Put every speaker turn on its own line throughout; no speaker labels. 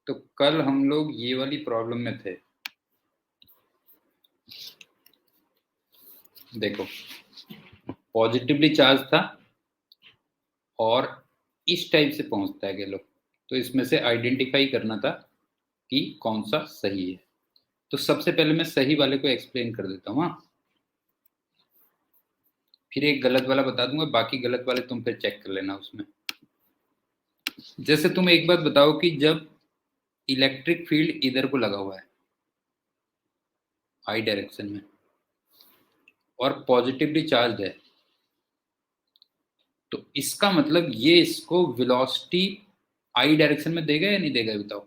तो कल हम लोग ये वाली प्रॉब्लम में थे। देखो, पॉजिटिवली चार्ज था और इस टाइप से पहुंचता है लोग, तो इसमें से आइडेंटिफाई करना था कि कौन सा सही है। तो सबसे पहले मैं सही वाले को एक्सप्लेन कर देता हूँ। हाँ, फिर एक गलत वाला बता दूंगा, बाकी गलत वाले तुम फिर चेक कर लेना उसमें। जैसे तुम एक बात बताओ कि जब इलेक्ट्रिक फील्ड इधर को लगा हुआ है आई डायरेक्शन में और पॉजिटिवली चार्ज है, तो इसका मतलब ये इसको वेलोसिटी आई डायरेक्शन में देगा या नहीं देगा, बताओ।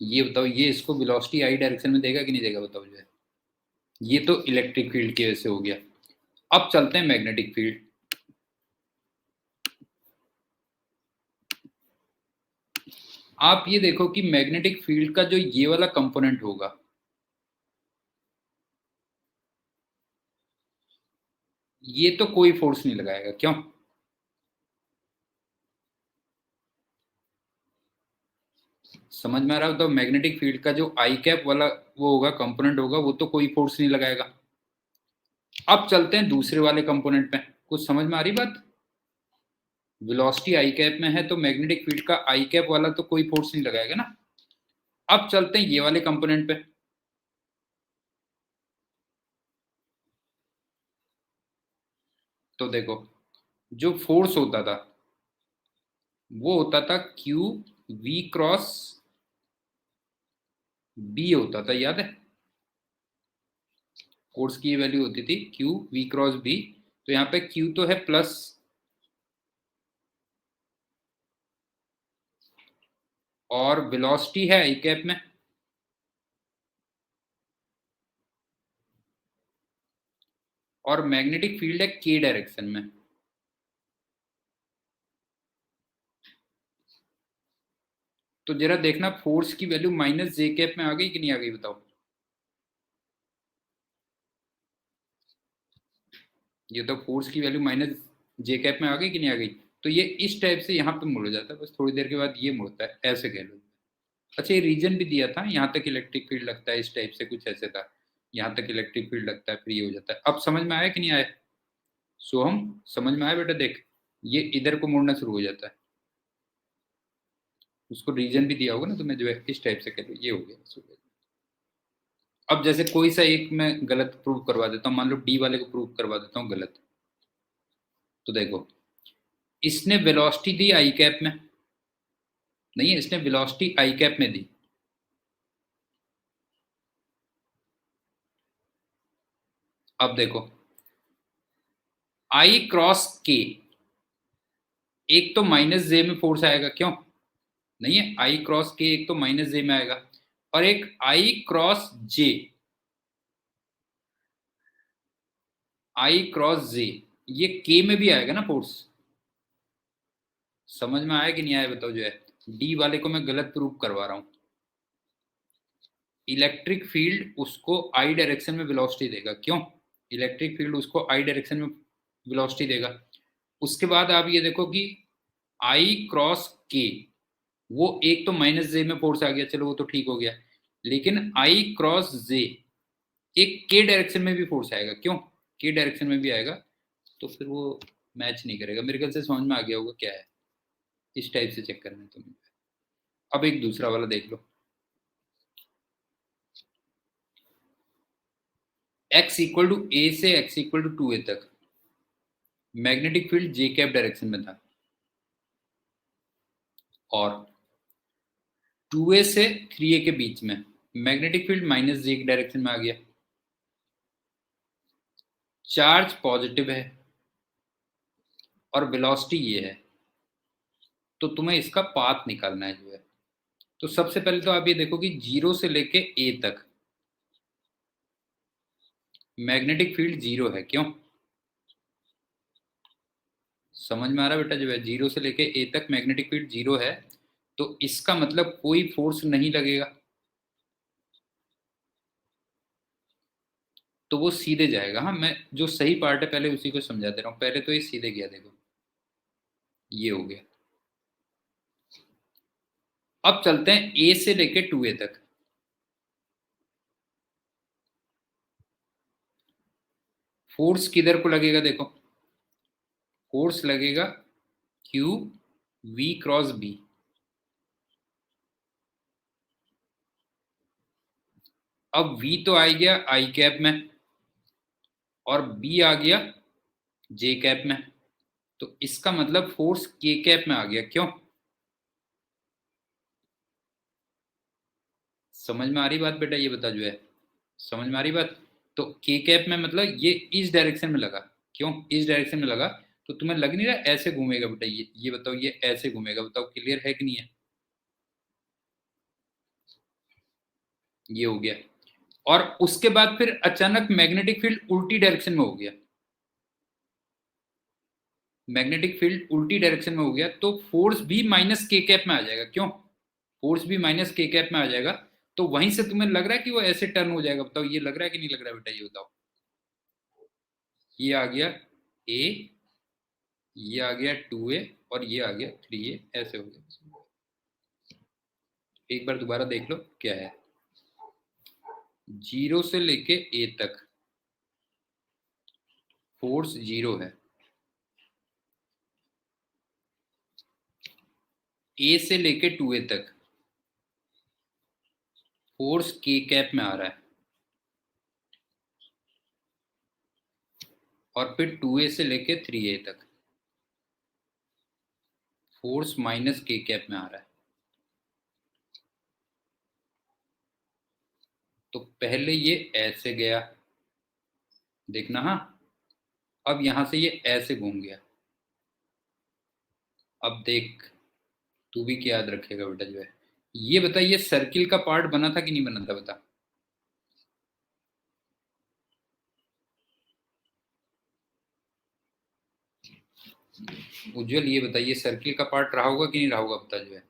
ये बताओ, ये इसको वेलोसिटी आई डायरेक्शन में देगा कि नहीं देगा, बताओ जो है। ये तो इलेक्ट्रिक फील्ड की वजह से हो गया। अब चलते हैं मैग्नेटिक फील्ड। आप ये देखो कि मैग्नेटिक फील्ड का जो ये वाला कंपोनेंट होगा, ये तो कोई फोर्स नहीं लगाएगा, क्यों? समझ में आ रहा हो? तो मैग्नेटिक फील्ड का जो आई कैप वाला वो होगा, कंपोनेंट होगा, वो तो कोई फोर्स नहीं लगाएगा। अब चलते हैं दूसरे वाले कंपोनेंट में। कुछ समझ में आ रही बात? वेलोसिटी आई कैप में है तो मैग्नेटिक फील्ड का आई कैप वाला तो कोई फोर्स नहीं लगाएगा ना। अब चलते हैं ये वाले कंपोनेंट पे। तो देखो, जो फोर्स होता था वो होता था क्यू वी क्रॉस बी होता था, याद है? फोर्स की ये वैल्यू होती थी क्यू वी क्रॉस बी। तो यहाँ पे क्यू तो है प्लस, और वेलोसिटी है आई कैप में, और मैग्नेटिक फील्ड है के डायरेक्शन में। तो जरा देखना फोर्स की वैल्यू माइनस जे कैप में आ गई कि नहीं आ गई, बताओ। ये तो फोर्स की वैल्यू माइनस जे कैप में आ गई कि नहीं आ गई। तो ये इस टाइप से यहाँ पे मुड़ जाता है, बस थोड़ी देर के बाद ये मुड़ता है, ऐसे कह लो। अच्छा, ये रीजन भी दिया था, यहाँ तक इलेक्ट्रिक फील्ड लगता है, इस टाइप से कुछ ऐसे था। यहाँ तक इलेक्ट्रिक फील्ड लगता है, फिर ये हो जाता है। अब समझ में आया कि नहीं आया? सोहम, समझ में आया बेटा? देख, ये इधर को मुड़ना शुरू हो जाता है। उसको रीजन भी दिया होगा ना तुम्हें, जो है इस टाइप से कह लो, ये हो गया, बस हो गया। अब जैसे कोई सा एक मैं गलत प्रूव करवा देता हूँ, मान लो डी वाले को प्रूव करवा देता हूँ गलत। तो देखो, इसने वेलोसिटी दी आई कैप में, नहीं है, इसने वेलोसिटी आई कैप में दी। अब देखो, आई क्रॉस के, एक तो माइनस जे में फोर्स आएगा, क्यों? नहीं है, आई क्रॉस के एक तो माइनस जे में आएगा, और एक आई क्रॉस जे, आई क्रॉस जे, ये के में भी आएगा ना फोर्स। समझ में आया कि नहीं आया, बताओ जो है। डी वाले को मैं गलत प्रूव करवा रहा हूं। इलेक्ट्रिक फील्ड उसको आई डायरेक्शन में वेलोसिटी देगा, क्यों? इलेक्ट्रिक फील्ड उसको आई डायरेक्शन में वेलोसिटी देगा। उसके बाद आप ये देखो कि आई क्रॉस के, वो एक तो माइनस जे में फोर्स आ गया, चलो वो तो ठीक हो गया, लेकिन आई क्रॉस जे एक के डायरेक्शन में भी फोर्स आएगा, क्यों? के डायरेक्शन में भी आएगा। तो फिर वो मैच नहीं करेगा। मेरे ख्याल से समझ में आ गया होगा क्या है। इस टाइप से चेक करना है तुम्हें। अब एक दूसरा वाला देख लो। x इक्वल टू ए से x इक्वल टू 2a तक मैग्नेटिक फील्ड जे कैप डायरेक्शन में था, और 2a से 3a के बीच में मैग्नेटिक फील्ड माइनस जे की डायरेक्शन में आ गया। चार्ज पॉजिटिव है और वेलोसिटी ये है, तो तुम्हें इसका पाथ निकालना है जो है। तो सबसे पहले तो आप ये देखो कि जीरो से लेके ए तक मैग्नेटिक फील्ड जीरो है, क्यों? समझ में आ रहा है बेटा? जो है जीरो से लेके ए तक मैग्नेटिक फील्ड जीरो है, तो इसका मतलब कोई फोर्स नहीं लगेगा। तो वो सीधे जाएगा। हाँ, मैं जो सही पार्ट है पहले उसी को समझा दे रहा हूँ। पहले तो ये सीधे गया, देखो ये हो गया। अब चलते हैं ए से लेके 2A तक। फोर्स किधर को लगेगा, देखो फोर्स लगेगा क्यू वी क्रॉस बी। अब वी तो आ गया आई कैप में और बी आ गया जे कैप में, तो इसका मतलब फोर्स के कैप में आ गया। क्यों? समझ में आ रही बात बेटा? ये बता जो है, समझ में आ रही बात? तो के कैप में मतलब ये इस डायरेक्शन में लगा। क्यों इस डायरेक्शन में लगा? तो तुम्हें लग नहीं रहा ऐसे घूमेगा बेटा? ये बताओ, ये ऐसे घूमेगा, बताओ क्लियर है कि नहीं है? ये हो गया। और उसके बाद फिर अचानक मैग्नेटिक फील्ड उल्टी डायरेक्शन में हो गया। मैग्नेटिक फील्ड उल्टी डायरेक्शन में हो गया तो फोर्स भी माइनस के कैप में आ जाएगा। क्यों? फोर्स भी माइनस के कैप में आ जाएगा। तो वहीं से तुम्हें लग रहा है कि वो ऐसे टर्न हो जाएगा? बताओ ये लग रहा है कि नहीं लग रहा है बेटा? ये बताओ। ये आ गया ए, ये आ गया 2A और ये आ गया 3A, ऐसे हो गया। एक बार दोबारा देख लो क्या है। 0 से लेके ए तक फोर्स 0 है। ए से लेके 2A तक फोर्स के कैप में आ रहा है। और फिर 2A से लेके 3A तक फोर्स माइनस के कैप में आ रहा है। तो पहले ये ऐसे गया, देखना हाँ। अब यहां से ये ऐसे घूम गया। अब देख, तू भी क्या याद रखेगा बेटा जो है। ये बता, ये सर्किल का पार्ट बना था कि नहीं बना था, बता। उज्जवल ये बताइए, सर्किल का पार्ट रहा होगा कि नहीं रहा होगा, बता जो है।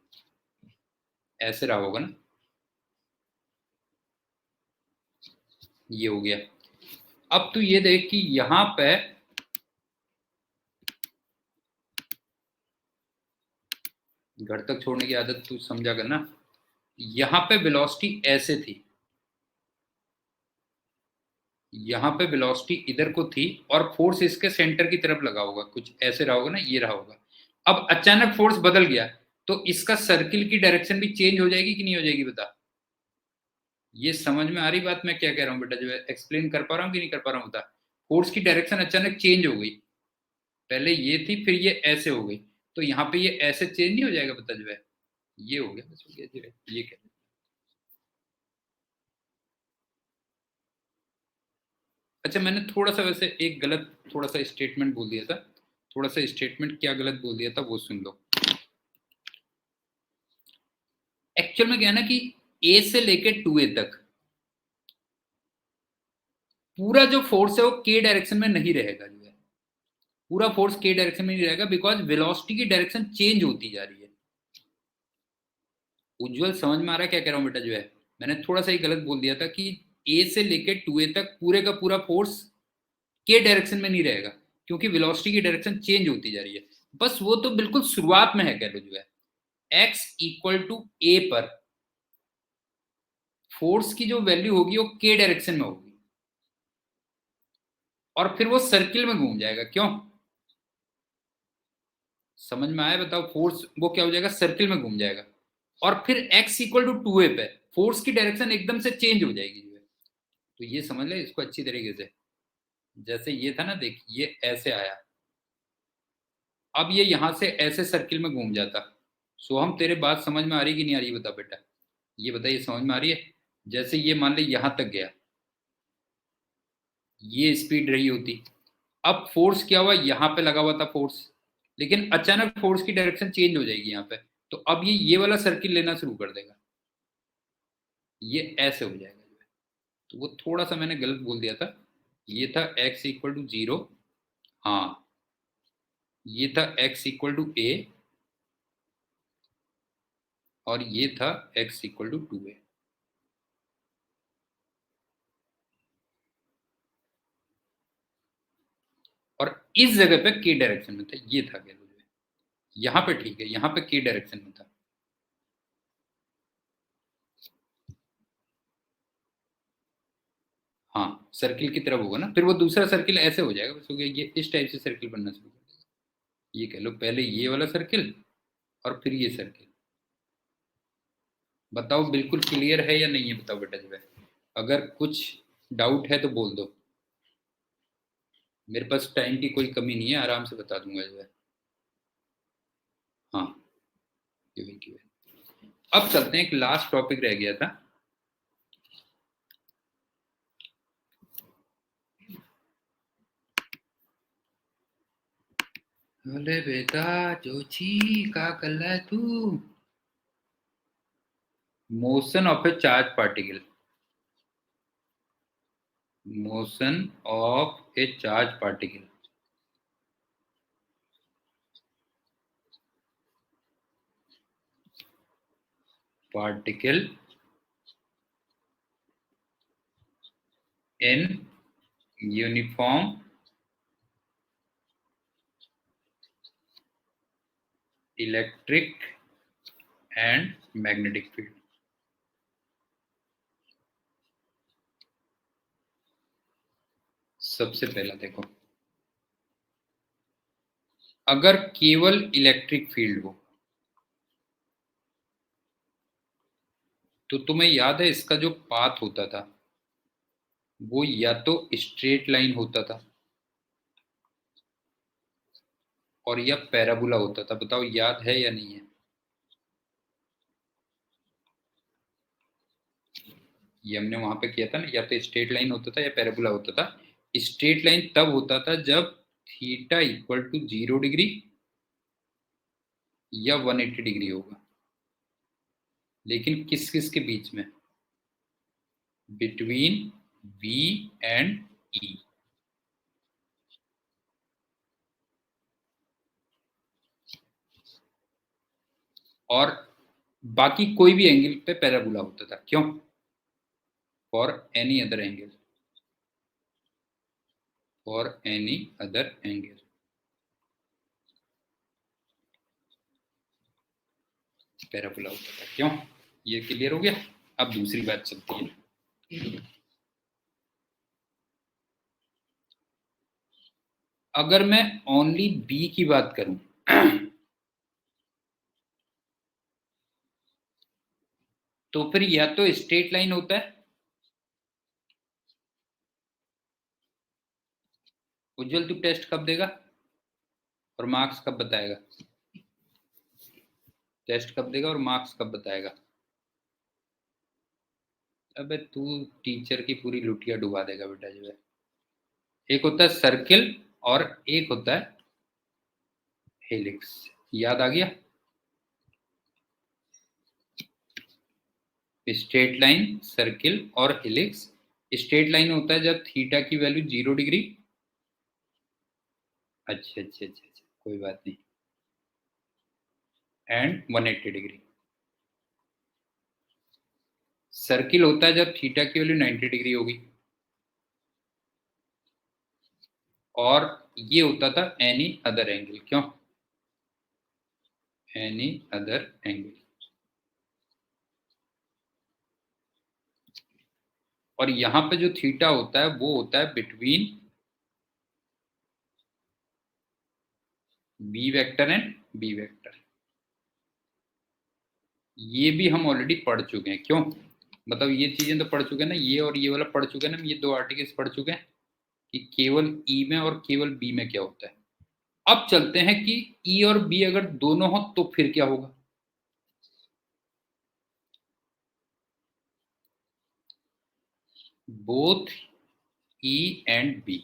ऐसे रहा होगा ना? ये हो गया। अब तू ये देख कि यहां पे घर तक छोड़ने की आदत तू समझा करना। यहां पे वेलोसिटी ऐसे थी, यहां पे वेलोसिटी इधर को थी और फोर्स इसके सेंटर की तरफ लगा होगा, कुछ ऐसे रहा होगा ना, ये रहा होगा। अब अचानक फोर्स बदल गया तो इसका सर्किल की डायरेक्शन भी चेंज हो जाएगी कि नहीं हो जाएगी, बता। ये समझ में आ रही बात मैं क्या कह रहा हूँ बेटा? जो है एक्सप्लेन कर पा रहा हूँ कि नहीं कर पा रहा हूँ, बता। फोर्स की डायरेक्शन अचानक चेंज हो गई। पहले ये थी, फिर ये ऐसे हो गई, तो यहाँ पे ये ऐसे चेंज नहीं हो जाएगा, बता जो है। ये हो गया, बस हो गया जो है, ये क्या। अच्छा, मैंने थोड़ा सा वैसे एक गलत थोड़ा सा स्टेटमेंट बोल दिया था। थोड़ा सा स्टेटमेंट क्या गलत बोल दिया था वो सुन लो। एक्चुअल में क्या है ना कि ए से लेके 2A तक पूरा जो फोर्स है वो के डायरेक्शन में नहीं रहेगा जो है। पूरा फोर्स के डायरेक्शन में नहीं रहेगा, बिकॉज वेलोसिटी की डायरेक्शन चेंज होती जा रही है। उज्जवल समझ में आ रहा है क्या कह रहा हूं बेटा जो है? मैंने थोड़ा सा ही गलत बोल दिया था कि ए से लेके 2A तक पूरे का पूरा फोर्स के डायरेक्शन में नहीं रहेगा, क्योंकि वेलोसिटी की डायरेक्शन चेंज होती जा रही है। बस वो तो बिल्कुल शुरुआत में है, कह लो जो है। एक्स इक्वल टू ए पर फोर्स की जो वैल्यू होगी वो के डायरेक्शन में होगी, और फिर वो सर्किल में घूम जाएगा। क्यों? समझ में आया? बताओ। फोर्स वो क्या हो जाएगा, सर्किल में घूम जाएगा। और फिर x इक्वल टू 2A पे फोर्स की डायरेक्शन एकदम से चेंज हो जाएगी जो है। तो ये समझ ले इसको अच्छी तरीके से। जैसे ये था ना, देख ये ऐसे आया, अब ये यहां से ऐसे सर्किल में घूम जाता। सो हम तेरे बात समझ में आ रही कि नहीं आ रही, बता बेटा। ये बता, ये समझ में आ रही है? जैसे ये मान ले यहां तक गया, ये स्पीड रही होती। अब फोर्स क्या हुआ, यहां पे लगा हुआ था फोर्स, लेकिन अचानक फोर्स की डायरेक्शन चेंज हो जाएगी यहाँ पे। तो अब ये वाला सर्किल लेना शुरू कर देगा, ये ऐसे हो जाएगा। तो वो थोड़ा सा मैंने गलत बोल दिया था। ये था x इक्वल टू 0। हाँ, ये था x इक्वल टू A और ये था x इक्वल टू 2A। और इस जगह पे के डायरेक्शन में था, ये था गैलो जो है। यहाँ पे ठीक है, यहाँ पे के डायरेक्शन में था। हाँ, सर्किल की तरफ होगा ना, फिर वो दूसरा सर्किल ऐसे हो जाएगा, बस हो गया, ये इस टाइप से सर्किल बनना शुरू कर देगा। ये कह लो पहले ये वाला सर्किल और फिर ये सर्किल। बताओ बिल्कुल क्लियर है या नहीं है, बताओ बेटा जो है। अगर कुछ डाउट है तो बोल दो, मेरे पास टाइम की कोई कमी नहीं है, आराम से बता दूंगा जो है। हाँ, ये भी क्यों है। अब चलते हैं, एक लास्ट टॉपिक रह गया था। अरे बेटा जोची, का कर रहा है तू? Motion of A charge particle. Motion of A charge particle. Particle in uniform electric and magnetic field. सबसे पहला देखो, अगर केवल इलेक्ट्रिक फील्ड हो तो तुम्हें याद है इसका जो पाथ होता था वो या तो स्ट्रेट लाइन होता था और या पैराबोला होता था। बताओ याद है या नहीं है? ये हमने वहां पे किया था ना, या तो स्ट्रेट लाइन होता था या पैराबोला होता था। स्ट्रेट लाइन तब होता था जब थीटा इक्वल टू 0 डिग्री या 180 डिग्री होगा। लेकिन किस किस के बीच में? Between V and E। और बाकी कोई भी एंगल पे पैराबोला होता था। क्यों? For any other angle. For any other angle parabola होता था। क्यों? ये क्लियर हो गया। अब दूसरी बात चलती है। अगर मैं ओनली बी की बात करूं तो फिर या तो स्ट्रेट लाइन होता है। उज्जवल तू टेस्ट कब देगा और मार्क्स कब बताएगा? टेस्ट कब देगा और मार्क्स कब बताएगा? अबे तू टीचर की पूरी लुटिया डुबा देगा बेटा जो है। एक होता है सर्किल और एक होता है हेलिक्स। याद आ गया? स्ट्रेट लाइन, सर्किल और हेलिक्स। स्ट्रेट लाइन होता है जब थीटा की वैल्यू 0 डिग्री। अच्छा अच्छा अच्छा अच्छा, कोई बात नहीं। And 180 degree. सर्किल होता है जब थीटा की वैल्यू 90 डिग्री होगी। और ये होता था एनी अदर एंगल। क्यों? Any other angle. और यहां पे जो थीटा होता है वो होता है between B vector and B vector. ये भी हम ऑलरेडी पढ़ चुके हैं। क्यों? मतलब ये चीजें तो पढ़ चुके हैं ना, ये और ये वाला पढ़ चुके हैं ना, ये दो आर्टिकल्स पढ़ चुके हैं कि केवल ई में और केवल बी में क्या होता है। अब चलते हैं कि ई और बी अगर दोनों हो तो फिर क्या होगा। Both E and B.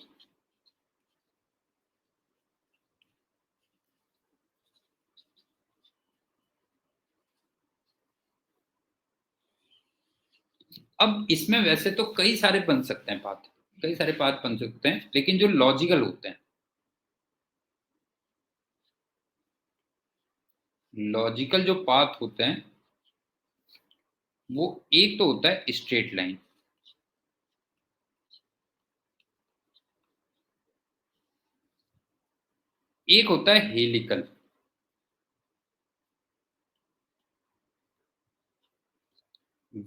अब इसमें वैसे तो कई सारे बन सकते हैं पाथ, कई सारे पाथ बन सकते हैं, लेकिन जो लॉजिकल होते हैं, लॉजिकल जो पाथ होते हैं वो एक तो होता है स्ट्रेट लाइन। एक होता है helical,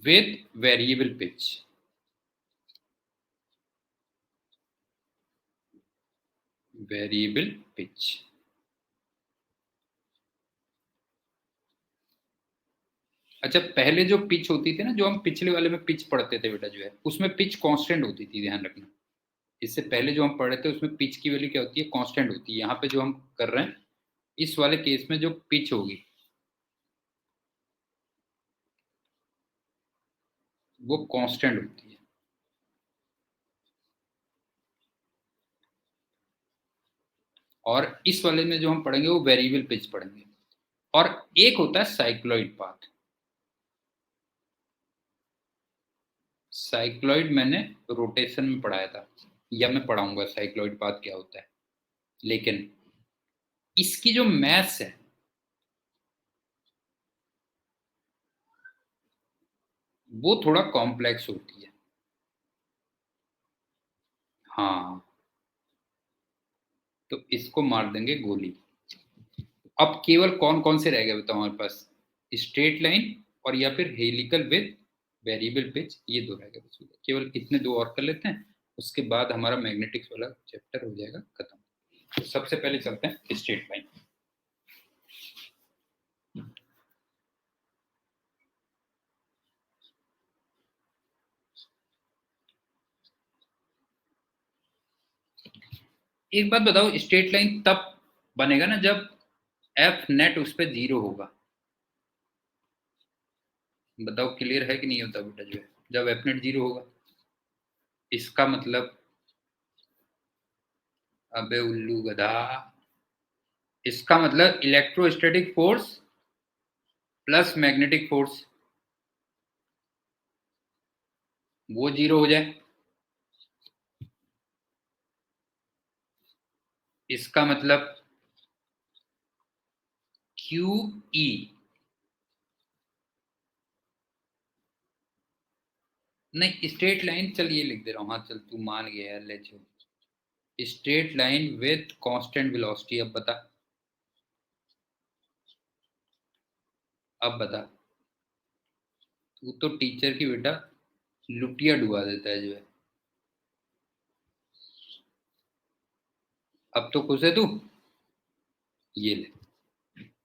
with variable pitch. Variable pitch, अच्छा पहले जो पिच होती थी ना, जो हम पिछले वाले में पिच पढ़ते थे बेटा, जो है उसमें पिच कांस्टेंट होती थी, ध्यान रखना। इससे पहले जो हम पढ़ रहे थे उसमें पिच की वैल्यू क्या होती है, कांस्टेंट होती है। यहाँ पे जो हम कर रहे हैं इस वाले केस में जो पिच होगी वो कांस्टेंट होती है। और इस वाले में जो हम पढ़ेंगे वो वेरिएबल पिच पढ़ेंगे। और एक होता है साइक्लॉइड पाथ। साइक्लॉइड मैंने रोटेशन में पढ़ाया था, या मैं पढ़ाऊंगा साइक्लॉइड पाथ क्या होता है। लेकिन इसकी जो मैथ्स है वो थोड़ा कॉम्प्लेक्स होती है। हाँ, तो इसको मार देंगे गोली। अब केवल कौन कौन से रह गए बताओ हमारे पास, स्ट्रेट लाइन और या फिर हेलिकल विद वेरिएबल पिच, ये दो रह गए बस। केवल इतने दो और कर लेते हैं, उसके बाद हमारा मैग्नेटिक्स वाला चैप्टर हो जाएगा खत्म। तो सबसे पहले चलते हैं स्ट्रेट लाइन। एक बात बताओ, स्ट्रेट लाइन तब बनेगा ना जब एफ नेट उस पर 0 होगा। बताओ क्लियर है कि नहीं होता बेटा, जो है जब एफ नेट 0 होगा। इसका मतलब, अबे उल्लू गधा, इसका मतलब electrostatic force plus magnetic force वो 0 हो जाए। इसका मतलब क्यू ई, नहीं स्ट्रेट लाइन, चल ये लिख दे रहा हूँ। हाँ चल तू मान गया यार, ले चल। Straight line with constant velocity. अब बता, अब बता। तू तो टीचर की बेटा लुटिया डुबा देता है जो है। अब तो खुश है तू, ये ले।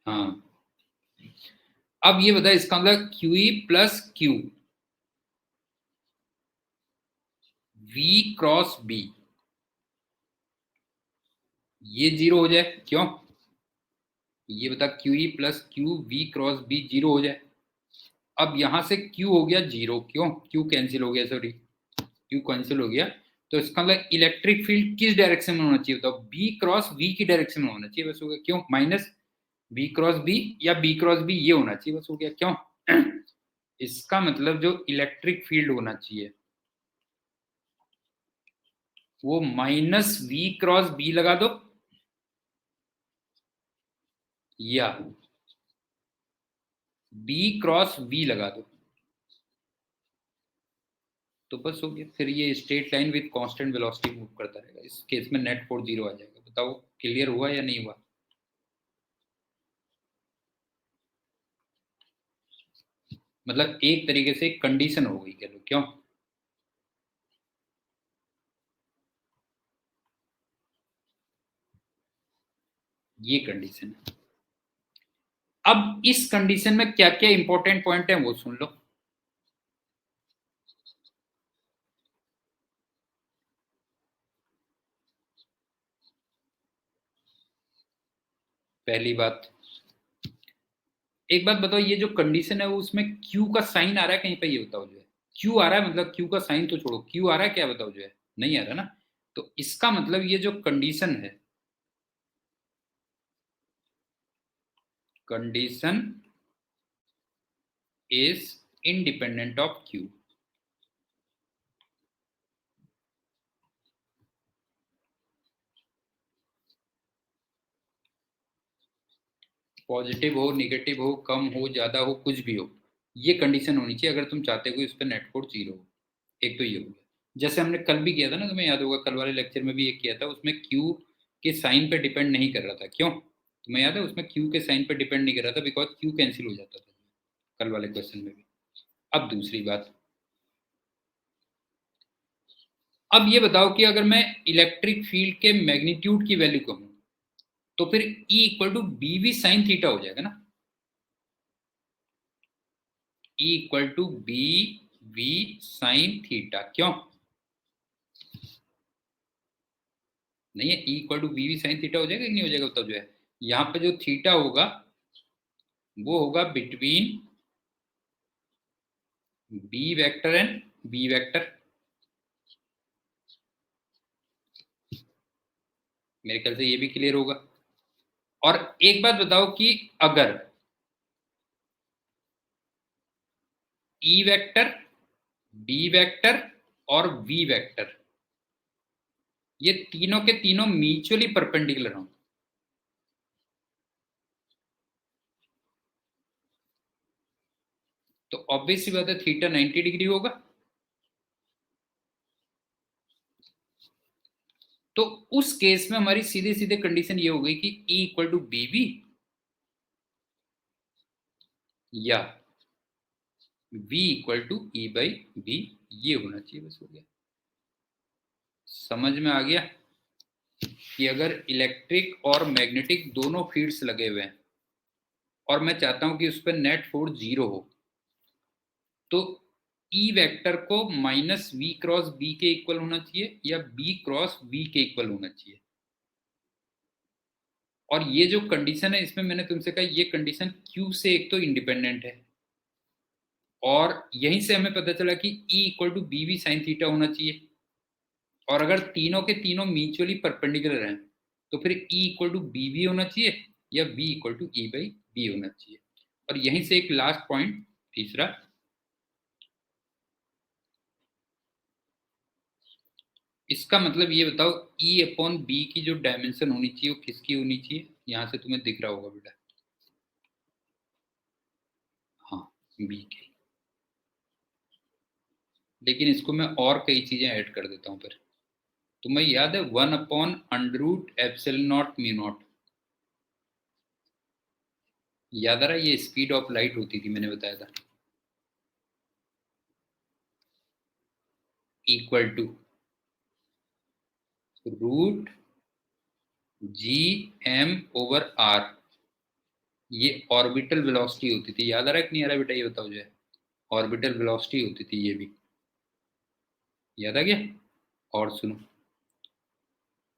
हाँ, अब ये बता, इसका मतलब Q E plus Q V cross B, ये 0 हो जाए क्यों। ये बता, Q E plus Q V cross B 0 हो जाए। अब यहां से क्यू हो गया 0, क्यों, क्यू कैंसिल हो गया, सॉरी क्यू कैंसिल हो गया। तो इसका मतलब इलेक्ट्रिक फील्ड किस डायरेक्शन में होना चाहिए बताओ, बी क्रॉस वी की डायरेक्शन में होना चाहिए, बस हो गया। क्यों, माइनस बी क्रॉस बी या बी क्रॉस बी, ये होना चाहिए, बस हो गया। क्यों, इसका मतलब जो इलेक्ट्रिक फील्ड होना चाहिए वो माइनस वी क्रॉस बी लगा दो, या बी क्रॉस वी लगा दो, तो बस हो गया। फिर ये straight line with constant velocity move करता रहेगा। इस केस में नेट फोर्स 0 आ जाएगा। बताओ क्लियर हुआ या नहीं हुआ। मतलब एक तरीके से कंडीशन हो गई कह लो, क्यों। ये कंडीशन है। अब इस कंडीशन में क्या क्या इंपॉर्टेंट पॉइंट है वो सुन लो। पहली बात, एक बात बताओ, ये जो कंडीशन है वो उसमें क्यू का साइन आ रहा है कहीं पे, ये बताओ जो है। क्यू आ रहा है, मतलब क्यू का साइन तो छोड़ो, क्यू आ रहा है क्या बताओ जो है, नहीं आ रहा ना। तो इसका मतलब ये जो कंडीशन है, condition is independent of Q. Positive हो, निगेटिव हो, कम हो, ज्यादा हो, कुछ भी हो, ये कंडीशन होनी चाहिए अगर तुम चाहते हो कि उस पर नेट फोर्स 0 हो। एक तो ये हो गया। जैसे हमने कल भी किया था ना, तुम्हें याद होगा, कल वाले लेक्चर में भी एक किया था, उसमें क्यू के साइन पे डिपेंड नहीं कर रहा था। क्यों? तुम्हें याद है उसमें क्यू के साइन पे डिपेंड नहीं कर रहा था, बिकॉज क्यू कैंसिल हो जाता था कल वाले क्वेश्चन में भी। अब दूसरी बात, अब ये बताओ कि अगर मैं इलेक्ट्रिक फील्ड के मैग्नीट्यूड की वैल्यू कहूं तो फिर E equal to B V sine theta हो जाएगा ना। E equal to B V sine theta. क्यों नहीं है? E equal to B V sine theta हो जाएगा कि नहीं हो जाएगा? बताओ। जो है यहाँ पे जो थीटा होगा वो होगा between B vector and B vector. मेरे ख्याल से ये भी क्लियर होगा। और एक बात बताओ कि अगर E वेक्टर, बी वेक्टर और वी वेक्टर ये तीनों के तीनों म्यूचुअली परपेंडिकुलर हों तो ऑब्वियस सी बात है थीटा 90 डिग्री होगा। तो उस केस में हमारी सीधे सीधे कंडीशन ये हो गई कि E equal to B V या V equal to E by B, ये होना चाहिए। बस हो गया। समझ में आ गया कि अगर इलेक्ट्रिक और मैग्नेटिक दोनों फील्ड्स लगे हुए हैं और मैं चाहता हूं कि उस पर नेट फोर्स 0 हो तो E वेक्टर को माइनस वी क्रॉस बी के इक्वल होना चाहिए या बी क्रॉस वी के इक्वल होना चाहिए। और ये जो कंडीशन है इसमें मैंने तुमसे कहा ये कंडीशन Q से एक तो इंडिपेंडेंट है और यहीं से हमें पता चला कि E equal to B V sine theta होना चाहिए। और अगर तीनों के तीनों म्यूचुअली परपेंडिकुलर हैं तो फिर E equal to B V होना चाहिए या V equal to E by B होना चाहिए। और यहीं से एक लास्ट पॉइंट तीसरा, इसका मतलब ये बताओ E अपॉन बी की जो डायमेंशन होनी चाहिए वो किसकी होनी चाहिए? यहां से तुम्हें दिख रहा होगा बेटा, हाँ बी की। लेकिन इसको मैं और कई चीजें ऐड कर देता हूँ। फिर तुम्हें याद है 1 upon under root epsilon naught mu naught, याद आ रहा है? ये स्पीड ऑफ लाइट होती थी, मैंने बताया था। Equal to root G M over R, ये ऑर्बिटल वेलोसिटी होती थी। याद आ रहा है कि नहीं आ रहा बेटा? ये बताओ। जो है ऑर्बिटल वेलोसिटी होती थी, ये भी याद आ गया। और सुनो,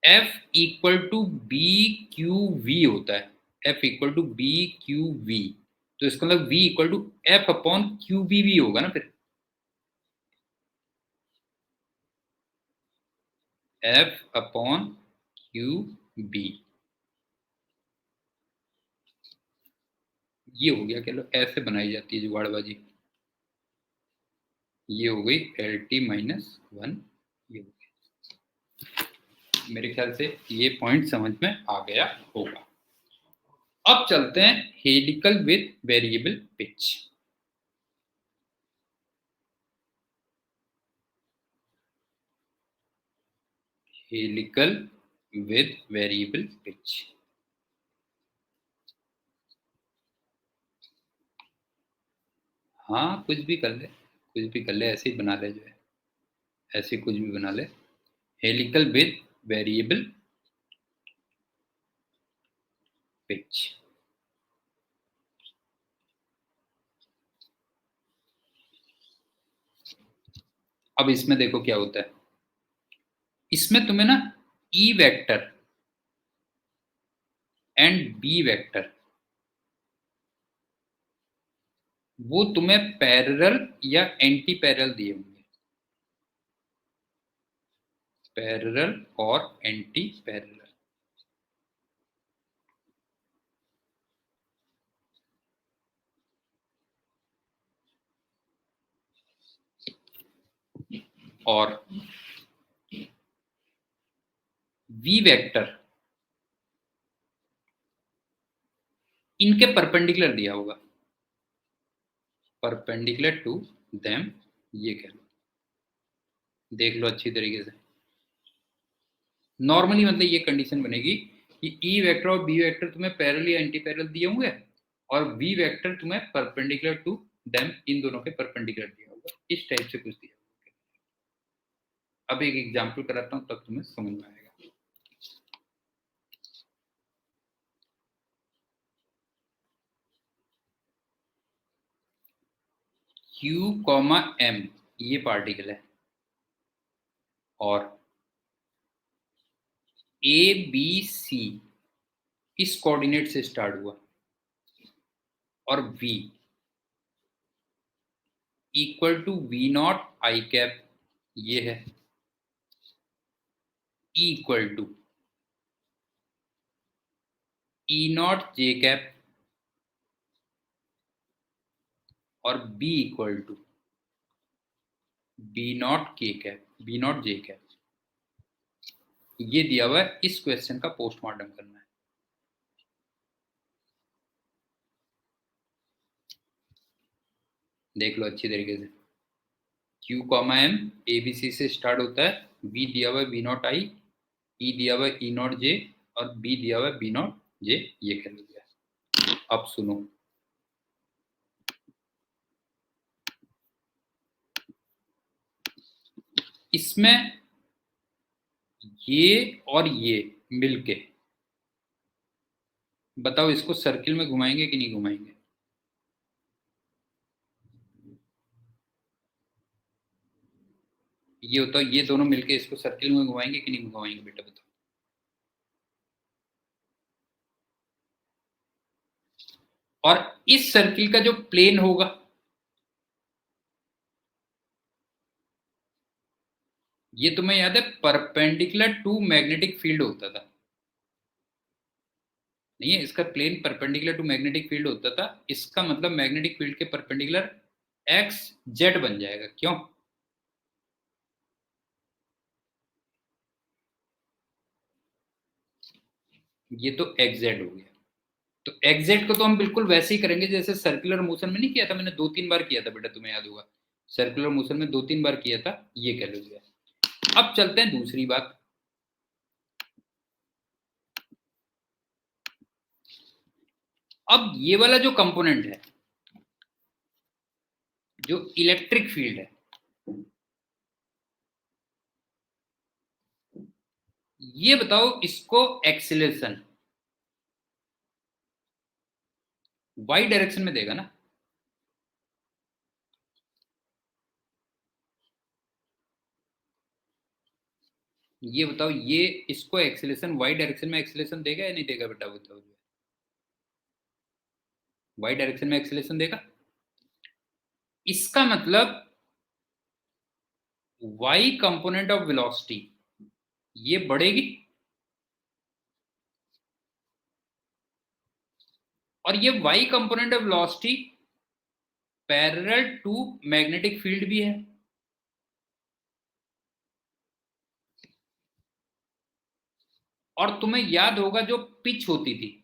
F equal to B Q V होता है। F equal to B Q V, तो इसका मतलब V equal to F upon Q B V होगा ना। फिर F अपॉन क्यू बी, ये हो गया। चलो ऐसे बनाई जाती है जुगाड़बाजी। ये हो गई एल टी माइनस 1। ये हो गया। मेरे ख्याल से ये पॉइंट समझ में आ गया होगा। अब चलते हैं helical with variable pitch. Helical with variable pitch, हाँ कुछ भी कर ले, कुछ भी कर ले, ऐसे ही बना ले। जो है ऐसे कुछ भी बना ले। Helical with variable pitch. अब इसमें देखो क्या होता है। इसमें तुम्हें ना E vector and B vector वो तुम्हें पैरेलल या एंटी पैरेलल दिए होंगे। पैरेलल और एंटी पैरेलल। और वी वेक्टर इनके परपेंडिकुलर दिया होगा, परपेंडिकुलर टू देम, ये कह लो। देख लो अच्छी तरीके से। नॉर्मली मतलब ये कंडीशन बनेगी कि ई वेक्टर और बी वेक्टर तुम्हें पैरेलल या एंटी पैरेलल दिए होंगे और वी वेक्टर तुम्हें परपेंडिकुलर टू देम, इन दोनों के परपेंडिकुलर दिया होगा, इस टाइप से कुछ दिया होगा। अब एक एग्जांपल कराता हूं तब तुम्हें समझ में आएगा। Q, M ये पार्टिकल है और ABC इस कोऑर्डिनेट से स्टार्ट हुआ और V equal to V0 I cap ये है, E equal to E0 J cap और B equal to B0 K cap, B0 J cap, ये दिया हुआ है। इस क्वेश्चन का पोस्टमार्टम करना है। देख लो अच्छी तरीके से। Q, M ABC से स्टार्ट होता है, V दिया हुआ है V0 I, E दिया हुआ है E0 J और B दिया हुआ है B0 J, ये कह लीजिए। अब सुनो, इसमें ये और ये मिलके बताओ इसको सर्किल में घुमाएंगे कि नहीं घुमाएंगे? ये होता है, ये दोनों मिलके इसको सर्किल में घुमाएंगे कि नहीं घुमाएंगे बेटा बताओ? और इस सर्किल का जो प्लेन होगा ये तुम्हें याद है परपेंडिकुलर टू मैग्नेटिक फील्ड होता था, नहीं है? इसका plane perpendicular to magnetic field होता था। इसका मतलब मैग्नेटिक फील्ड के परपेंडिकुलर एक्स जेड बन जाएगा। क्यों? ये तो एक्स जेड हो गया। तो एक्स जेड को तो हम बिल्कुल वैसे ही करेंगे जैसे सर्कुलर मोशन में नहीं किया था, मैंने 2-3 बार किया था बेटा, तुम्हें याद होगा। सर्कुलर मोशन में 2-3 बार किया था, ये कह लीजिए। अब चलते हैं दूसरी बात। अब ये वाला जो कंपोनेंट है, जो इलेक्ट्रिक फील्ड है, ये बताओ इसको एक्सीलरेशन वाई डायरेक्शन में देगा ना? ये बताओ, ये इसको एक्सीलरेशन वाई डायरेक्शन में एक्सीलरेशन देगा या नहीं देगा बेटा बताओ? वाई डायरेक्शन में एक्सीलरेशन देगा। इसका मतलब वाई कंपोनेंट ऑफ वेलोसिटी ये बढ़ेगी और ये Y component of velocity parallel to magnetic field भी है। और तुम्हें याद होगा जो पिच होती थी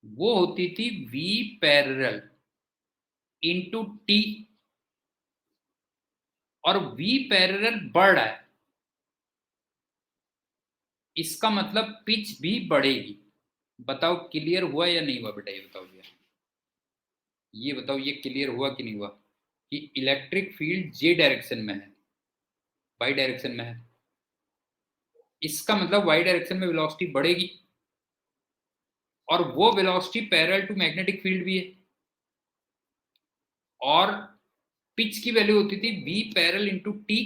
वो होती थी V पैरेलल इंटू टी, और V पैरेलल बढ़ रहा है, इसका मतलब पिच भी बढ़ेगी। बताओ क्लियर हुआ या नहीं हुआ बेटा? ये बताओ भैया, ये बताओ ये क्लियर हुआ कि नहीं हुआ कि इलेक्ट्रिक फील्ड जे डायरेक्शन में है, वाई डायरेक्शन में है। इसका मतलब वाई डायरेक्शन में वेलोसिटी बढ़ेगी और वो velocity parallel to magnetic field भी है। और पिच की वैल्यू होती थी V पैरेलल इंटू टी,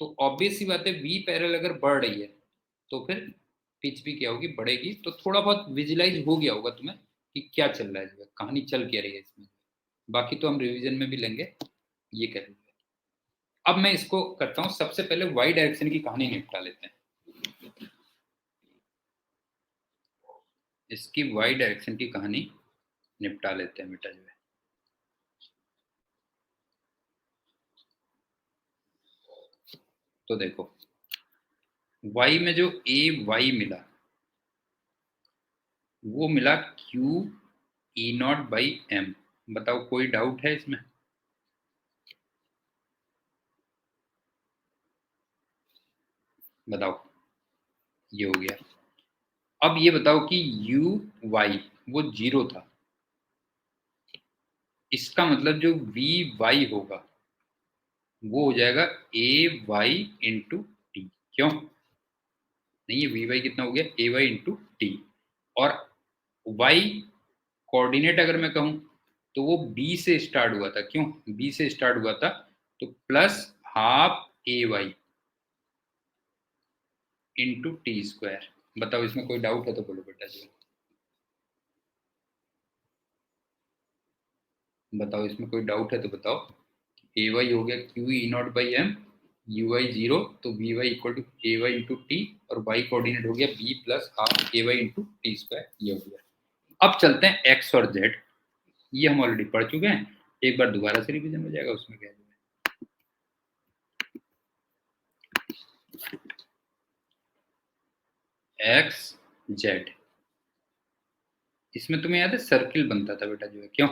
तो ऑब्वियस सी बात है V पैरेलल अगर बढ़ रही है तो फिर पिच भी क्या होगी? बढ़ेगी। तो थोड़ा बहुत विजुलाइज हो गया होगा तुम्हें कि क्या चल रहा है, कहानी चल क्या रही है इसमें। बाकी तो हम रिवीजन में भी लेंगे, ये कह रहे हैं। अब मैं इसको करता हूं, सबसे पहले वाई डायरेक्शन की कहानी निपटा लेते हैं। इसकी वाई डायरेक्शन की कहानी निपटा लेते हैं बेटा जो है। तो देखो वाई में जो ए वाई मिला वो मिला Q E naught by M. बताओ कोई डाउट है इसमें? बताओ, ये हो गया। अब ये बताओ कि यू वाई वो 0 था, इसका मतलब जो वी वाई होगा वो हो जाएगा ए वाई इंटू टी। क्यों नहीं, ये वी वाई कितना हो गया, ए वाई इंटू टी। और वाई कोऑर्डिनेट अगर मैं कहूं तो वो बी से स्टार्ट हुआ था, क्यों बी से स्टार्ट हुआ था, तो plus half A Y into T square. बताओ इसमें कोई डाउट है तो बोलो बेटा जी, बताओ इसमें कोई डाउट है तो बताओ। ए वाई हो गया Q E naught by M, U Y 0, तो V Y equal to A Y into T, और वाई कोऑर्डिनेट हो गया B plus half A Y into T square, ये हो गया। अब चलते हैं एक्स और जेड, ये हम ऑलरेडी पढ़ चुके हैं, एक बार दोबारा से रिवीजन हो जाएगा, उसमें क्या है। एक्स जेड, इसमें तुम्हें याद है सर्किल बनता था बेटा जो है, क्यों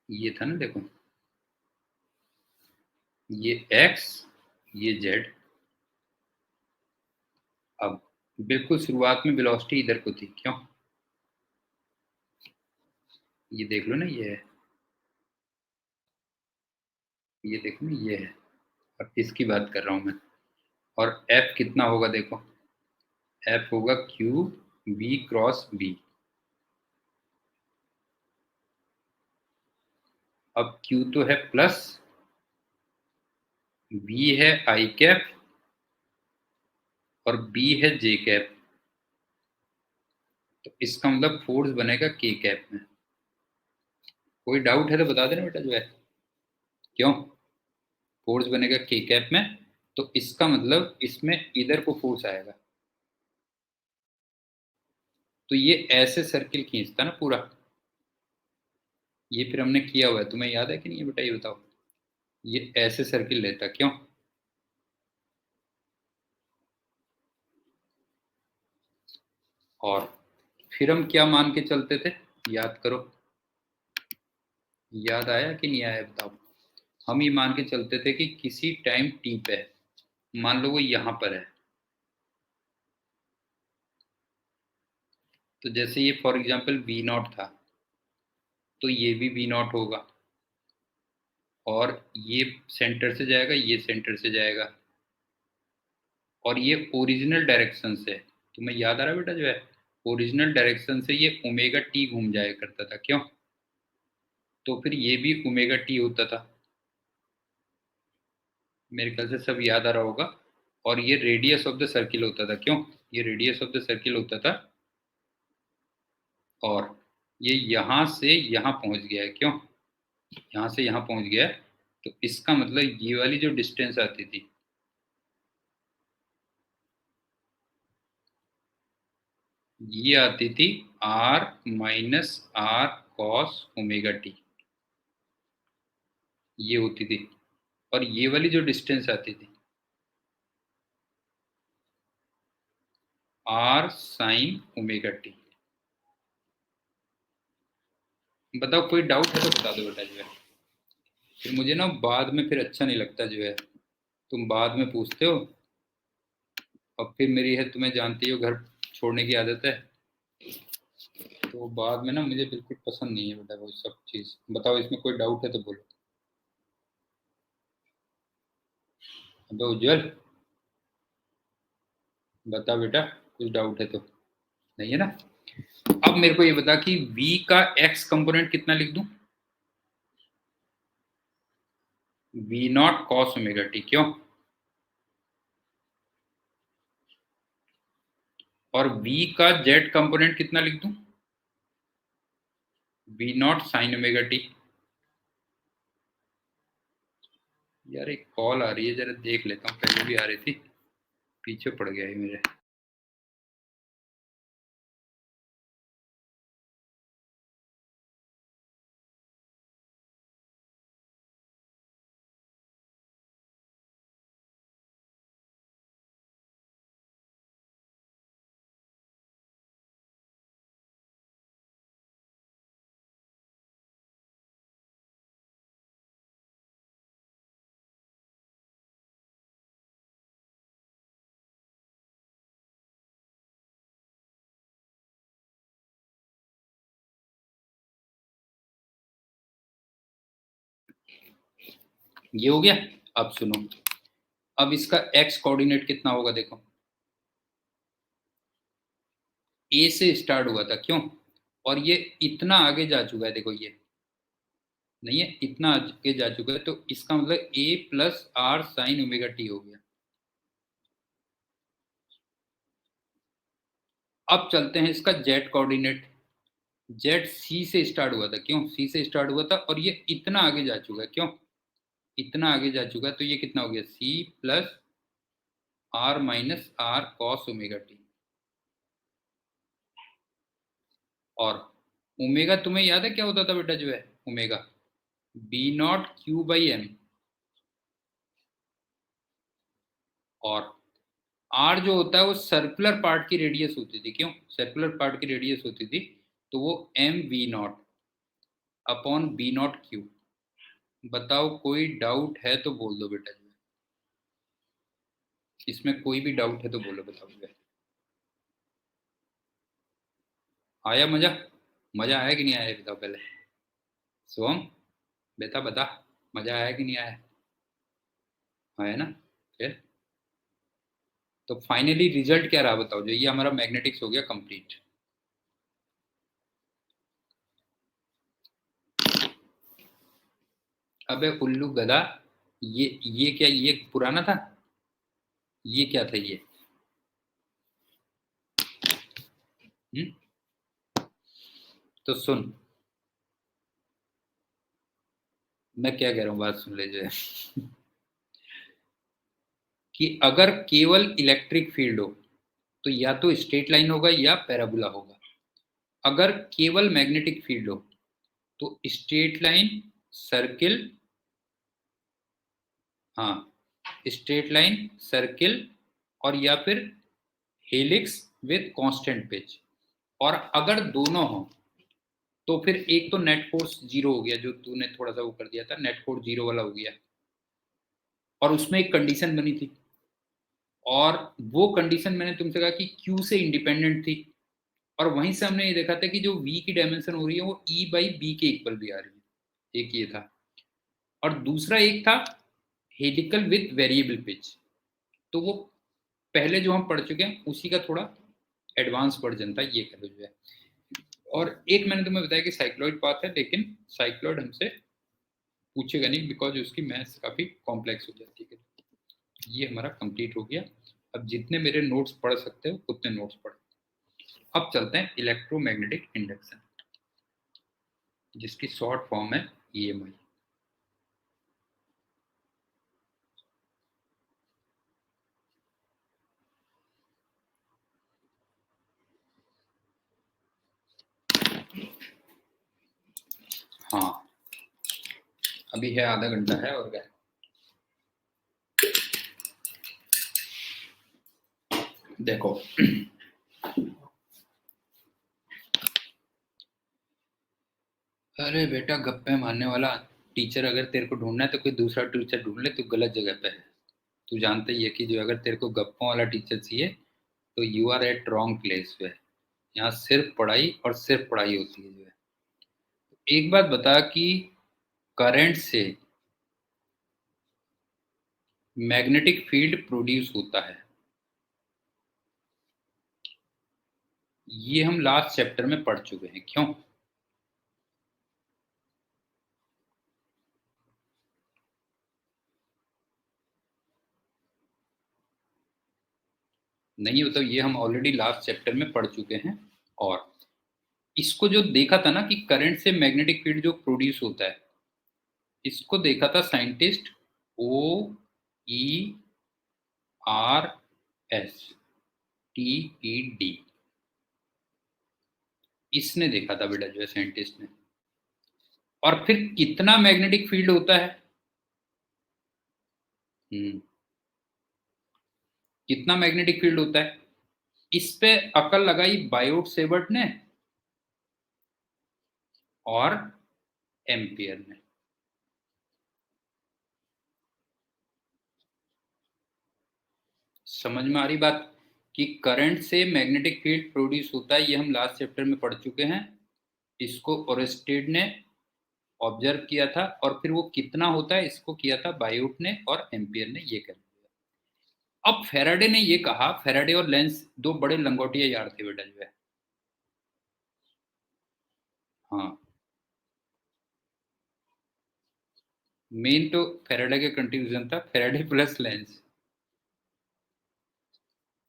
ये था ना, देखो ये एक्स ये जेड। अब बिल्कुल शुरुआत में वेलोसिटी इधर को थी, क्यों ये देख लो ना, ये है, ये देखो ना ये है, और इसकी बात कर रहा हूं मैं। और एफ कितना होगा देखो, एफ होगा क्यू बी क्रॉस बी। अब क्यू तो है प्लस, बी है आई कैप, और बी है जे कैप, तो इसका मतलब फोर्स बनेगा के कैप में। कोई डाउट है तो बता देना बेटा जो है, क्यों फोर्स बनेगा के कैप में, तो इसका मतलब इसमें इधर को फोर्स आएगा, तो ये ऐसे सर्किल खींचता ना पूरा। ये फिर हमने किया हुआ है, तुम्हें याद है कि नहीं, ये बेटा ये बताओ, ये ऐसे सर्किल लेता, क्यों और फिर हम क्या मान के चलते थे, याद करो, याद आया कि नहीं आया बताओ। हम ये मान के चलते थे कि किसी टाइम टी पे है, मान लो वो यहां पर है, तो जैसे ये फॉर एग्जांपल वी नॉट था, तो ये भी वी नॉट होगा, और ये सेंटर से जाएगा, ये सेंटर से जाएगा, और ये ओरिजिनल डायरेक्शन से, तुम्हें याद आ रहा है बेटा जो है, ओरिजिनल डायरेक्शन से ये ओमेगा टी घूम जाया करता था, क्यों तो फिर ये भी ओमेगा टी होता था। मेरे ख्याल से सब याद आ रहा होगा। और ये रेडियस ऑफ द सर्किल होता था, क्यों ये रेडियस ऑफ द सर्किल होता था, और ये यहां से यहां पहुंच गया है, क्यों यहां से यहां पहुंच गया है, तो इसका मतलब ये वाली जो डिस्टेंस आती थी, ये आती थी r minus r cos omega t, ये होती थी। और ये वाली जो डिस्टेंस आती थी, आर साइन ओमेगा टी। बताओ कोई डाउट है तो बता दो बेटा जो है, फिर मुझे ना बाद में फिर अच्छा नहीं लगता जो है, तुम बाद में पूछते हो, और फिर मेरी है, तुम्हें जानती हो घर छोड़ने की आदत है, तो बाद में ना मुझे बिल्कुल पसंद नहीं है बेटा वो सब चीज़। बताओ इसमें कोई डाउट है तो बोलो। अबे उज्जवल, बता बेटा, कुछ डाउट है तो, नहीं है ना। अब मेरे को ये बता कि v का x कंपोनेंट कितना लिख दूं, v naught cos omega t, क्यों और v का z कंपोनेंट कितना लिख दूं, v naught sine omega t. यार एक कॉल आ रही है, जरा देख लेता हूँ, पहले भी आ रही थी, पीछे पड़ गया है मेरे। ये हो गया। अब सुनो, अब इसका एक्स कोऑर्डिनेट कितना होगा देखो, ए से स्टार्ट हुआ था क्यों, और ये इतना आगे जा चुका है, देखो ये नहीं है, इतना आगे जा चुका है, तो इसका मतलब A plus R sine omega T हो गया। अब चलते हैं इसका जेड कोऑर्डिनेट, जेड सी से स्टार्ट हुआ था क्यों, सी से स्टार्ट हुआ था और ये इतना आगे जा चुका है क्यों, इतना आगे जा चुका है, तो ये कितना हो गया, c plus r minus r cos omega t. और ओमेगा तुम्हें याद है क्या होता था बेटा, जो है omega b naught q by m, और आर जो होता है वो सर्कुलर पार्ट की रेडियस होती थी क्यों, सर्कुलर पार्ट की रेडियस होती थी, तो वो m v naught upon b naught q. बताओ कोई डाउट है तो बोल दो बेटा, इसमें कोई भी डाउट है तो बोलो, बताओ बेटा। आया मजा, मजा आया कि नहीं आया बताओ पहले, सोम बेटा बता, मजा आया कि नहीं आया, आया ना। फिर तो फाइनली रिजल्ट क्या रहा बताओ, जो ये हमारा मैग्नेटिक्स हो गया कंप्लीट। अबे उल्लू गधा, ये क्या, ये पुराना था, ये क्या था ये, हुँ? तो सुन, मैं क्या कह रहा हूँ, बात सुन ले जो है कि अगर केवल इलेक्ट्रिक फील्ड हो तो या तो स्ट्रेट लाइन होगा या पैराबोला होगा, अगर केवल मैग्नेटिक फील्ड हो तो स्ट्रेट लाइन, सर्किल, हाँ स्ट्रेट लाइन, सर्किल, और या फिर हेलिक्स विथ कांस्टेंट पिच। और अगर दोनों हो तो फिर एक तो नेट फोर्स जीरो हो गया, जो तूने थोड़ा सा वो कर दिया था, नेट फोर्स जीरो वाला हो गया, और उसमें एक कंडीशन बनी थी, और वो कंडीशन मैंने तुमसे कहा कि क्यू से इंडिपेंडेंट थी, और वहीं से हमने ये देखा था कि जो v की डायमेंशन हो रही है वो e बाई बी के इक्वल भी आ रही है, एक ये था, और दूसरा एक था हेलिकल विथ वेरिएबल पिच। तो वो पहले जो हम पढ़ चुके हैं उसी का थोड़ा एडवांस वर्जन था, ये कह लो जो है। और एक मैंने तुम्हें बताया कि साइक्लॉइड पाथ है, लेकिन साइक्लॉइड हमसे पूछेगा नहीं, बिकॉज उसकी मैथ्स काफ़ी कॉम्प्लेक्स हो जाती है। ये हमारा कंप्लीट हो गया। अब जितने मेरे नोट्स पढ़ सकते हो उतने नोट्स पढ़ो। अब चलते हैं इलेक्ट्रोमैग्नेटिक इंडक्शन, जिसकी शॉर्ट फॉर्म है EMI। हाँ अभी है, आधा घंटा है और क्या, देखो अरे बेटा गप्पे मारने वाला टीचर अगर तेरे को ढूंढना है तो कोई दूसरा टीचर ढूंढ ले, तू गलत जगह पे है। तू जानता ही है कि जो अगर तेरे को गप्पों वाला टीचर चाहिए तो you are at wrong place पे। यहाँ सिर्फ पढ़ाई और सिर्फ पढ़ाई होती है जो है। एक बात बता कि करंट से मैग्नेटिक फील्ड प्रोड्यूस होता है, ये हम लास्ट चैप्टर में पढ़ चुके हैं क्यों, नहीं हो तो ये हम ऑलरेडी लास्ट चैप्टर में पढ़ चुके हैं। और इसको जो देखा था ना कि करंट से मैग्नेटिक फील्ड जो प्रोड्यूस होता है, इसको देखा था साइंटिस्ट OERSTED, इसने देखा था बेटा जो है, साइंटिस्ट ने। और फिर कितना मैग्नेटिक फील्ड होता है, कितना मैग्नेटिक फील्ड होता है, इस पे अकल लगाई बायोट सेवर्ट ने और एम्पियर ने। समझ में आ रही बात कि करंट से मैग्नेटिक फील्ड प्रोड्यूस होता है, ये हम लास्ट चैप्टर में पढ़ चुके हैं। इसको ओरेस्टेड ने ऑब्जर्व किया था और फिर वो कितना होता है इसको किया था बायोट ने और एम्पियर ने ये कर दिया। अब फेराडे ने ये कहा, फेराडे और लेंस दो बड़े लंगोटिया यार थे बेटा जो है। हाँ, मेन तो फेराडे का कंट्रीब्यूशन था, फेराडे प्लस लेंस।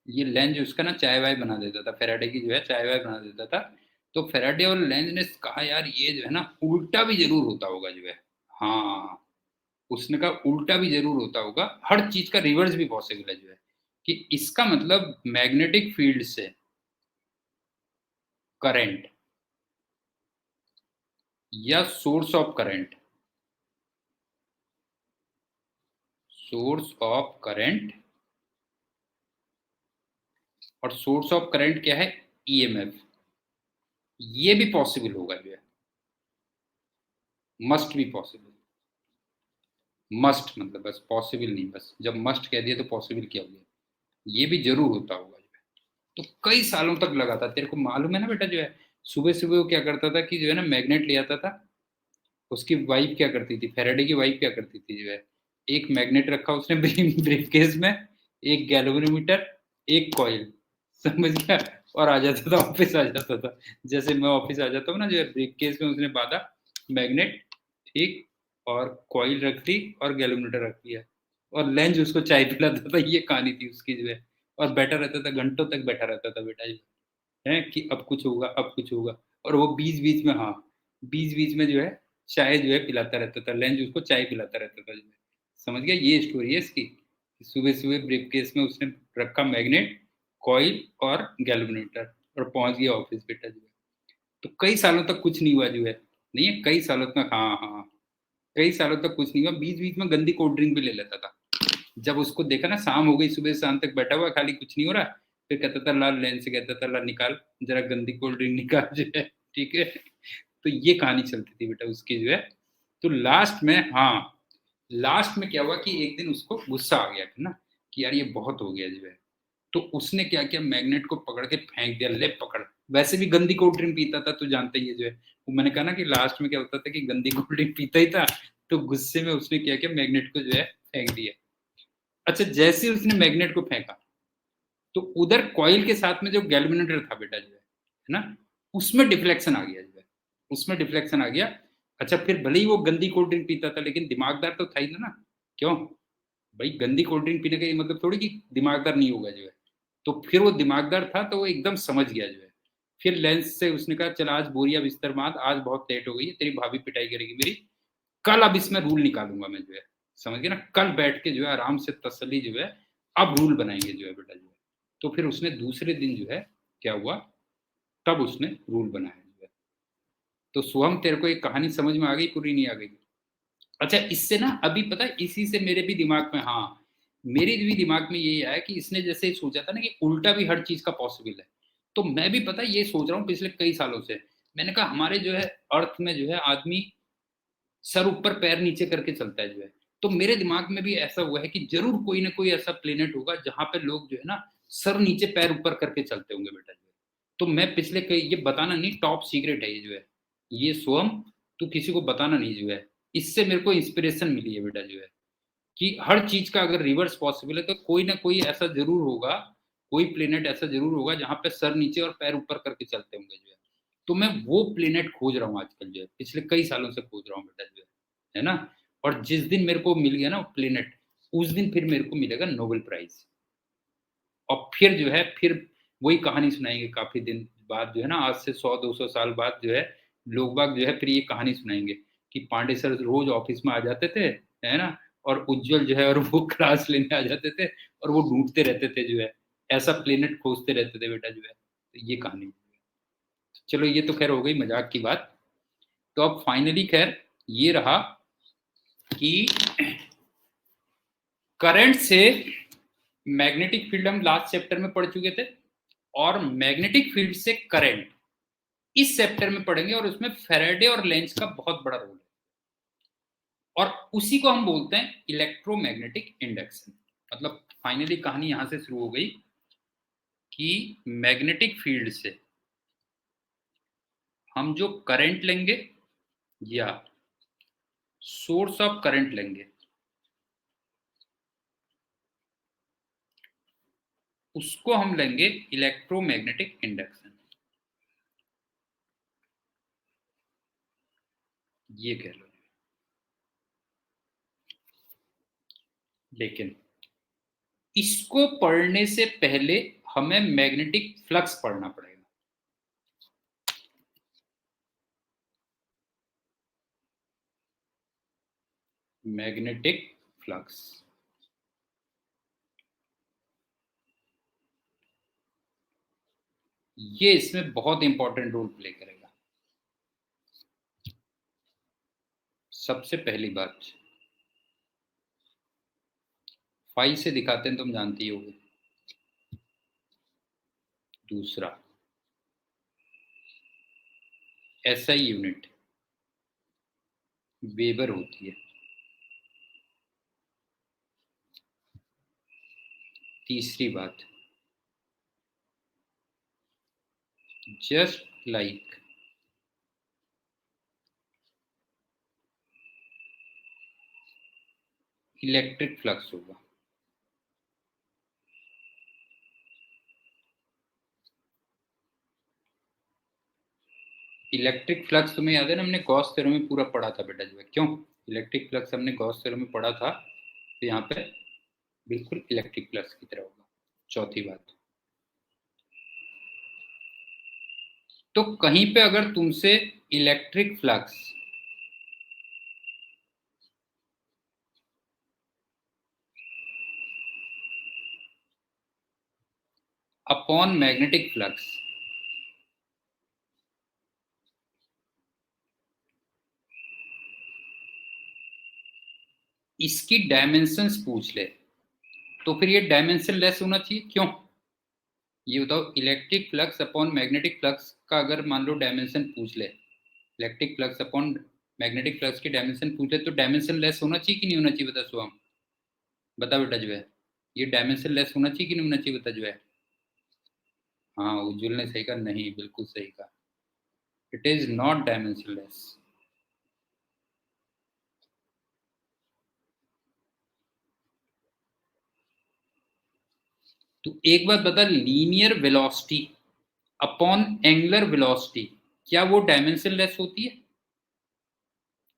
ये लेंज उसका ना चाय वाय बना देता था, फेराडे की जो है चाय वाय बना देता था। तो फेराडे और लेंज ने कहा यार ये जो है ना उल्टा भी जरूर होता होगा जो है। हाँ, उसने कहा उल्टा भी जरूर होता होगा, हर चीज का रिवर्स भी पॉसिबल है जो है, कि इसका मतलब मैग्नेटिक फील्ड से करंट या source of current, source of current, और सोर्स ऑफ करंट क्या है, ईएमएफ, ये भी पॉसिबल होगा जो है, मस्ट भी पॉसिबल। मस्ट मतलब बस पॉसिबल नहीं, बस जब मस्ट कह दिया तो पॉसिबल क्या हो गया, ये भी जरूर होता होगा जो है। तो कई सालों तक लगा था, तेरे को मालूम है ना बेटा जो है, सुबह सुबह वो क्या करता था कि जो है ना मैग्नेट ले आता था, उसकी वाइफ क्या करती थी, फेराडे की वाइफ क्या करती थी जो है, एक मैग्नेट रखा उसने ब्रीफकेस में, एक गैल्वेनोमीटर, एक कॉइल, समझ गया, और आ जाता था, ऑफिस आ जाता था। जैसे मैं ऑफिस आ जाता हूँ ना जो है, ब्रीफकेस में उसने बांधा मैग्नेट, ठीक, और कॉइल रख दी और गैल्वेनोमीटर रख दिया, और लेंज उसको चाय पिलाता था, ये कहानी थी उसकी जो है। और बैठा रहता था, घंटों तक बैठा रहता था बेटा जी, है कि अब कुछ होगा, अब कुछ होगा। और वो बीच-बीच में, हाँ, बीच-बीच में जो है चाय जो है पिलाता रहता था, लेंज उसको चाय पिलाता रहता था जो है। समझ गया? ये स्टोरी है इसकी। सुबह-सुबह ब्रीफकेस में उसने रखा मैग्नेट, कॉइल और गैल्वेनोमीटर, और पहुँच गया ऑफिस बेटा जो है। तो कई सालों तक कुछ नहीं हुआ जो है। नहीं है, कई सालों तक, हाँ, हाँ, कई सालों तक कुछ नहीं हुआ। बीच-बीच में गंदी कोल्ड ड्रिंक भी ले लेता था। जब उसको देखा ना शाम हो गई, सुबह से शाम तक बैठा हुआ है, खाली कुछ नहीं हो रहा, फिर कहता था ला, लेंस से कहता था ला निकाल, जरा गंदी कोल्ड ड्रिंक निकाल जो है, ठीक है? तो ये कहानी चलती थी बेटा उसकी जो है। तो लास्ट में, हाँ, लास्ट में क्या हुआ कि एक दिन उसको गुस्सा आ गया कि ना, कि यार ये बहुत हो गया जो है। तो उसने क्या किया, मैग्नेट को पकड़ के फेंक दिया, ले पकड़। वैसे भी गंदी कोल्ड ड्रिंक पीता था, तू जानता ही है जो है। वो मैंने कहा ना कि लास्ट में क्या होता था कि गंदी कोल्ड ड्रिंक पीता ही था, तो गुस्से में उसने क्या किया, मैग्नेट को जो है फेंक दिया। अच्छा, जैसे ही उसने मैग्नेट को फेंका, तो उधर कॉइल के साथ में जो गैल्वेनोमीटर था बेटा जो है ना? उसमें डिफ्लेक्शन आ गया जो है, उसमें डिफ्लेक्शन आ गया। अच्छा, फिर भले ही वो गंदी कोल्ड ड्रिंक पीता था, लेकिन दिमागदार तो था ही ना। क्यों? भाई गंदी कोल्ड ड्रिंक पीने का ये मतलब थोड़ी कि दिमागदार नहीं होगा जो है। तो फिर वो दिमागदार था, तो वो एकदम समझ गया जो है। फिर लेंस से उसने कहा चल आज बोरिया बिस्तर बाँध, आज बहुत लेट हो गई है, तेरी भाभी पिटाई करेगी मेरी। कल अब इसमें रूल निकालूँगा मैं जो है। समझ गए ना? कल बैठ के जो है आराम से तसल्ली जो है, अब रूल बनाएँगे जो है बेटा जो है। तो फिर उसने दूसरे दिन जो है, क्या हुआ, तब उसने रूल बनाया जो है। तो सोहम तेरे को एक कहानी समझ में आ गई, पूरी नहीं आ गई? अच्छा, इससे ना अभी पता है, इसी से मेरे भी दिमाग में, हाँ, मेरे भी दिमाग में यही आया कि इसने जैसे सोचा था ना कि उल्टा भी हर चीज़ का पॉसिबल है। तो मैं भी पता है ये सोच रहा हूँ पिछले कई सालों से। मैंने कहा हमारे जो है अर्थ में जो है आदमी सर ऊपर पैर नीचे करके चलता है जो है। तो मेरे दिमाग में भी ऐसा हुआ है कि ज़रूर कोई ना कोई ऐसा प्लेनेट होगा जहाँ पे लोग जो है ना सर नीचे पैर ऊपर करके चलते होंगे बेटा जो है। तो मैं पिछले कई, ये बताना नहीं, टॉप सीक्रेट है ये जो है। ये सोहम, तू किसी को बताना नहीं जो है। इससे मेरे को इंस्पिरेशन मिली है बेटा जो है, कि हर चीज़ का अगर रिवर्स पॉसिबल है तो कोई ना कोई ऐसा ज़रूर होगा, कोई प्लेनेट ऐसा ज़रूर होगा जहाँ पे सर नीचे और पैर ऊपर करके चलते होंगे जो है। तो मैं वो प्लेनेट खोज रहा हूँ आजकल जो है, पिछले कई सालों से खोज रहा हूँ बेटा जो है ना? और जिस दिन मेरे को मिल गया ना वो प्लेनेट, उस दिन फिर मेरे को मिलेगा नोबेल प्राइज़। और फिर जो है, फिर वही कहानी सुनाएँगे काफ़ी दिन बाद जो है ना, आज से 100-200 साल बाद जो है, लोग-बाग जो है फिर ये कहानी सुनाएँगे कि पांडे सर रोज़ ऑफ़िस में आ जाते थे, है ना? और उज्ज्वल जो है और वो क्लास लेने आ जाते थे और वो ढूँढते रहते थे जो है, ऐसा प्लेनेट खोजते रहते थे बेटा जो है। तो ये कहानी। चलो ये तो ख़ैर हो गई मज़ाक की बात। तो अब फाइनली ख़ैर ये रहा कि करंट से मैग्नेटिक फील्ड हम लास्ट चैप्टर में पढ़ चुके थे, और मैग्नेटिक फील्ड से करंट इस चैप्टर में पढ़ेंगे, और उसमें फैराडे और लेंज का बहुत बड़ा रोल है, और उसी को हम बोलते हैं इलेक्ट्रोमैग्नेटिक इंडक्शन। मतलब फाइनली कहानी यहां से शुरू हो गई कि मैग्नेटिक फील्ड से हम जो करंट लेंगे या सोर्स ऑफ करंट लेंगे, उसको हम लेंगे इलेक्ट्रोमैग्नेटिक इंडक्शन, ये कह लो। लेकिन इसको पढ़ने से पहले हमें मैग्नेटिक फ्लक्स पढ़ना पड़ेगा। मैग्नेटिक फ्लक्स, ये इसमें बहुत इंपॉर्टेंट रोल प्ले करेगा। सबसे पहली बात, फाई से दिखाते हैं, तुम जानती होगी। दूसरा, एसआई यूनिट वेबर होती है। तीसरी बात, जस्ट लाइक इलेक्ट्रिक फ्लक्स होगा। इलेक्ट्रिक फ्लक्स तुम्हें याद है ना, हमने गॉस थ्योरम में पूरा पढ़ा था बेटा जो है। क्यों इलेक्ट्रिक फ्लक्स हमने गॉस थ्योरम में पढ़ा था, तो यहाँ पे बिल्कुल इलेक्ट्रिक फ्लक्स की तरह होगा। चौथी बात, तो कहीं पे अगर तुमसे electric flux upon magnetic flux, इसकी डायमेंशंस पूछ ले, तो फिर ये डायमेंशन लेस होना चाहिए। क्यों, ये बताओ, electric flux upon magnetic flux का अगर मान लो डायमेंशन पूछ ले, electric flux upon magnetic flux की डायमेंशन पूछ ले, तो डायमेंशन लेस होना चाहिए कि नहीं होना चाहिए? बता सुबह, बता बेटा जो है, ये डायमेंशन लेस होना चाहिए कि नहीं होना चाहिए? बता जो है। हाँ, उज्जवल ने सही कहा, नहीं बिल्कुल सही कहा, it is not dimension less. तो एक बात बता, linear velocity upon angular velocity, क्या वो डायमेंशन लेस होती है?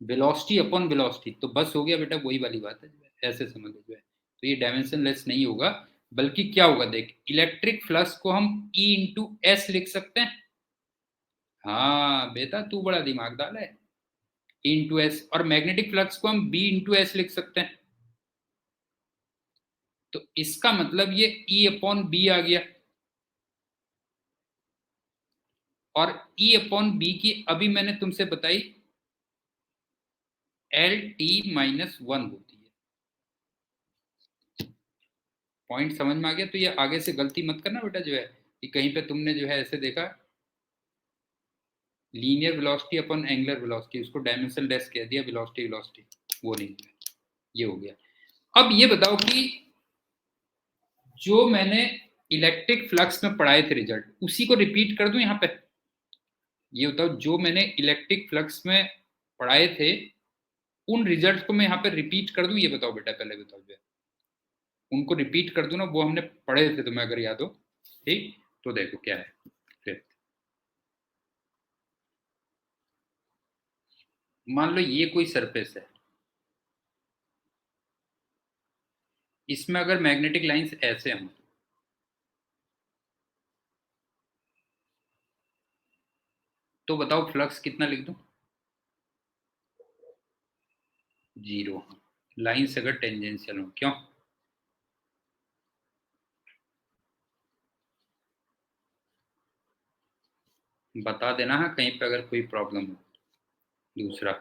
वेलोसिटी अपॉन वेलोसिटी, तो बस हो गया बेटा, वही वाली बात है, ऐसे समझ लो जो है। तो ये डायमेंशन लेस नहीं होगा, बल्कि क्या होगा देख, इलेक्ट्रिक फ्लक्स को हम ई इंटू एस लिख सकते हैं। हाँ बेटा, तू बड़ा दिमागदार है। ई इंटू एस, और मैग्नेटिक फ्लक्स को हम बी इंटू एस लिख सकते हैं। तो इसका मतलब ये ई अपॉन बी आ गया, और ई अपॉन बी की अभी मैंने तुमसे बताई एल टी माइनस वन होती है। पॉइंट समझ में आ गया? तो ये आगे से गलती मत करना बेटा जो है, कि कहीं पे तुमने जो है ऐसे देखा लीनियर वेलोसिटी अपन एंगुलर वेलोसिटी, उसको डायमेंशन लेस कह दिया, वेलोसिटी वेलोसिटी, वो नहीं है। ये हो गया। अब ये बताओ कि जो मैंने इलेक्ट्रिक फ्लक्स में पढ़ाए थे रिजल्ट, उसी को रिपीट कर दूं यहाँ पे? ये बताओ, जो मैंने इलेक्ट्रिक फ्लक्स में पढ़ाए थे, उन रिजल्ट को मैं यहाँ पे रिपीट कर दूं? ये बताओ बेटा, पहले बताओ जो है, उनको रिपीट कर दूं ना, वो हमने पढ़े थे तुम्हें अगर याद हो। ठीक, तो देखो क्या है फिर। मान लो ये कोई सरफेस है, इसमें अगर मैग्नेटिक लाइंस ऐसे हों, तो बताओ फ्लक्स कितना लिख दूं? जीरो। लाइंस अगर टेंजेंशियल हो, क्यों? बता देना है कहीं पे अगर कोई प्रॉब्लम हो। दूसरा,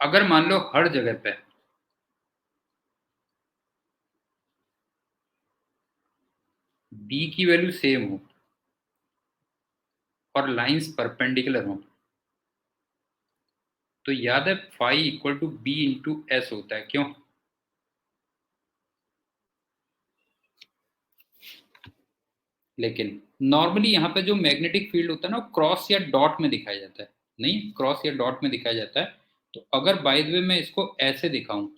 अगर मान लो हर जगह पे बी की वैल्यू सेम हो और लाइंस परपेंडिकुलर हो, तो याद है phi equal to b into s होता है। क्यों? लेकिन नॉर्मली यहाँ पे जो मैग्नेटिक फील्ड होता है ना, वो क्रॉस या डॉट में दिखाया जाता है। नहीं, क्रॉस या डॉट में दिखाया जाता है। तो अगर बाय द वे मैं इसको ऐसे दिखाऊं,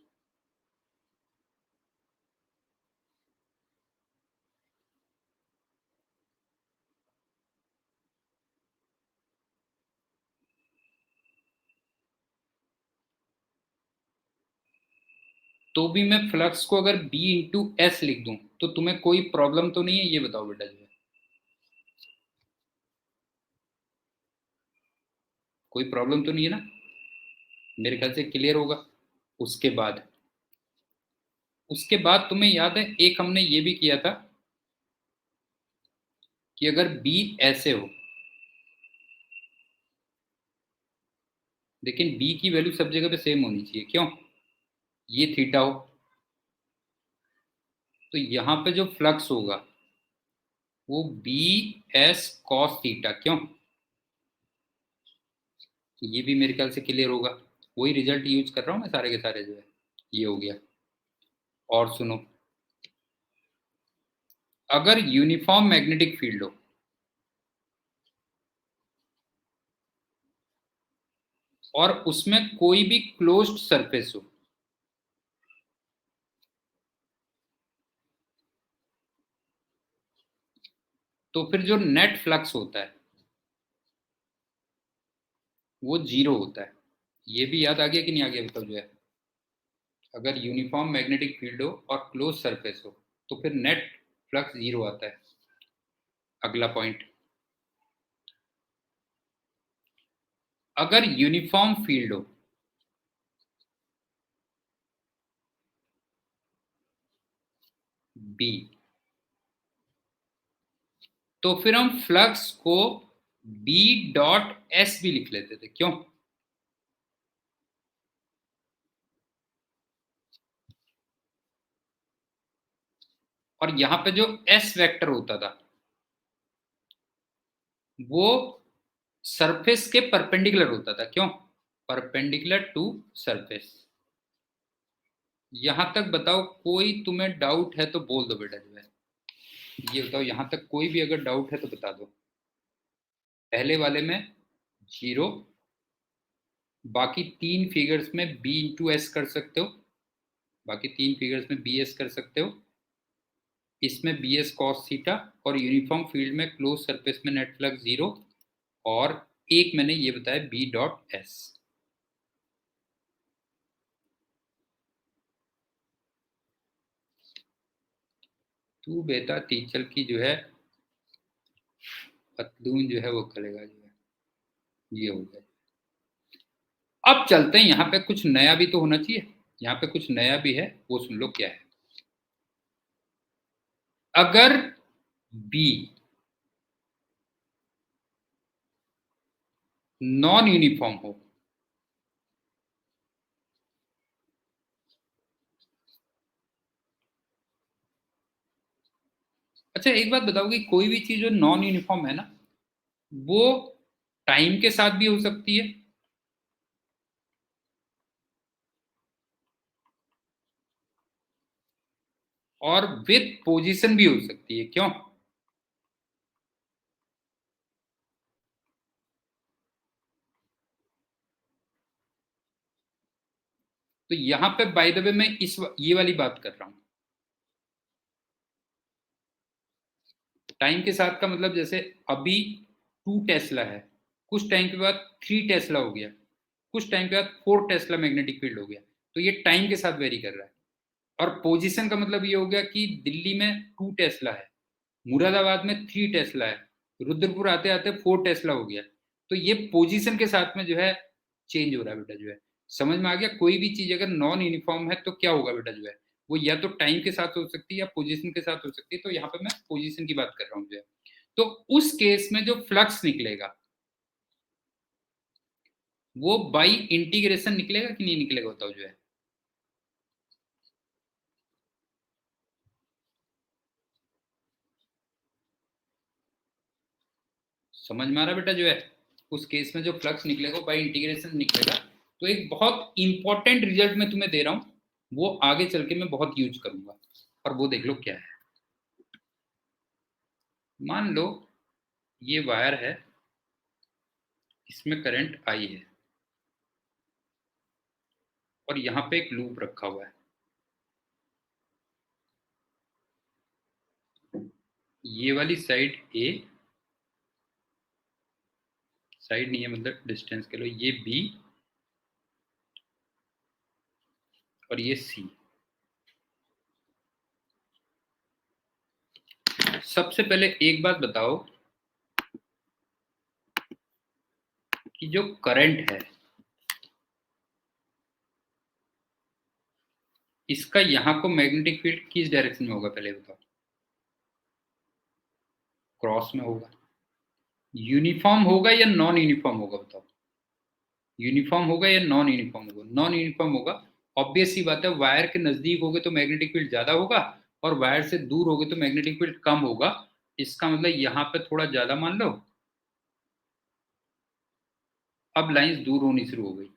तो भी मैं फ्लक्स को अगर B इंटू एस लिख दूं तो तुम्हें कोई प्रॉब्लम तो नहीं है, ये बताओ बेटा जो है, कोई प्रॉब्लम तो नहीं है ना? मेरे ख्याल से क्लियर होगा। उसके बाद उसके बाद तुम्हें याद है एक हमने ये भी किया था कि अगर B ऐसे हो, लेकिन B की वैल्यू सब जगह पे सेम होनी चाहिए, क्यों? ये थीटा हो, तो यहां पे जो फ्लक्स होगा वो बी एस कॉस थीटा, क्यों? ये भी मेरे ख्याल से क्लियर होगा। वही रिजल्ट यूज कर रहा हूं मैं सारे के सारे जो है, ये हो गया। और सुनो, अगर यूनिफॉर्म मैग्नेटिक फील्ड हो और उसमें कोई भी क्लोज्ड सरफेस हो, तो फिर जो नेट फ्लक्स होता है वो जीरो होता है। ये भी याद आ गया कि नहीं आ गया बताओ जो है? अगर यूनिफॉर्म मैग्नेटिक फील्ड हो और क्लोज सरफेस हो तो फिर नेट फ्लक्स जीरो आता है। अगला पॉइंट, अगर यूनिफॉर्म फील्ड हो बी, तो फिर हम फ्लक्स को बी डॉट एस भी लिख लेते थे, क्यों? और यहां पे जो एस वेक्टर होता था वो सरफेस के परपेंडिकुलर होता था, क्यों? Perpendicular to surface. यहां तक बताओ कोई तुम्हें डाउट है तो बोल दो बेटा जो है, ये बताओ यहां तक कोई भी अगर डाउट है तो बता दो। पहले वाले में जीरो, बाकी तीन फिगर्स में बी इंटू एस कर सकते हो, बाकी तीन फिगर्स में बी एस कर सकते हो, इसमें बी एस कॉस थीटा, और यूनिफॉर्म फील्ड में क्लोज सरफेस में नेट फ्लक्स जीरो, और एक मैंने ये बताया बी डॉट एस। तू बेटा टीचर की जो है पतलून जो है वो करेगा जो है, ये हो गया। अब चलते हैं, यहाँ पे कुछ नया भी तो होना चाहिए। यहाँ पे कुछ नया भी है, वो सुन लो क्या है। अगर बी नॉन यूनिफॉर्म हो, अच्छा एक बात बताओ कि कोई भी चीज जो नॉन यूनिफॉर्म है ना, वो टाइम के साथ भी हो सकती है और विथ पोजीशन भी हो सकती है, क्यों? तो यहां पे बाय द वे मैं ये वाली बात कर रहा हूं। टाइम के साथ का मतलब जैसे अभी 2 टेस्ला है, कुछ टाइम के बाद 3 टेस्ला हो गया, कुछ टाइम के बाद 4 टेस्ला मैग्नेटिक फील्ड हो गया। तो ये टाइम के साथ वेरी कर रहा है। और पोजीशन का मतलब ये हो गया कि दिल्ली में 2 टेस्ला है, मुरादाबाद में 3 टेस्ला है, रुद्रपुर आते आते 4 टेस्ला हो गया। तो ये पोजीशन के साथ में जो है चेंज हो रहा है बेटा जो है। समझ में आ गया? कोई भी चीज अगर नॉन यूनिफॉर्म है तो क्या होगा बेटा जो है, वो या तो टाइम के साथ हो सकती है या पोजीशन के साथ हो सकती है। तो यहाँ पे मैं पोजीशन की बात कर रहा हूँ जो है। तो उस केस में जो फ्लक्स निकलेगा वो बाई इंटीग्रेशन निकलेगा कि नहीं निकलेगा बताओ जो है? समझ में आ रहा बेटा जो है? उस केस में जो फ्लक्स निकलेगा बाई इंटीग्रेशन निकलेगा। तो एक बहुत इंपॉर्टेंट रिजल्ट मैं तुम्हें दे रहा हूं, वो आगे चल के मैं बहुत यूज करूंगा। और वो देख लो क्या है। मान लो ये वायर है, इसमें करंट आई है और यहाँ पे एक लूप रखा हुआ है। ये वाली साइड ए, साइड नहीं है मतलब डिस्टेंस के लो, ये बी और ये सी। सबसे पहले एक बात बताओ कि जो करंट है इसका यहाँ को मैग्नेटिक फील्ड किस डायरेक्शन में होगा, पहले बताओ। क्रॉस में होगा। यूनिफॉर्म होगा या नॉन यूनिफॉर्म होगा बताओ। यूनिफॉर्म होगा या नॉन यूनिफॉर्म होगा? नॉन यूनिफॉर्म होगा। ऑब्वियस सी बात है, वायर के नजदीक होगे तो मैग्नेटिक फील्ड ज्यादा होगा और वायर से दूर होगे तो मैग्नेटिक फील्ड कम होगा। इसका मतलब यहाँ पे थोड़ा ज्यादा मान लो। अब लाइंस दूर होनी शुरू हो गई।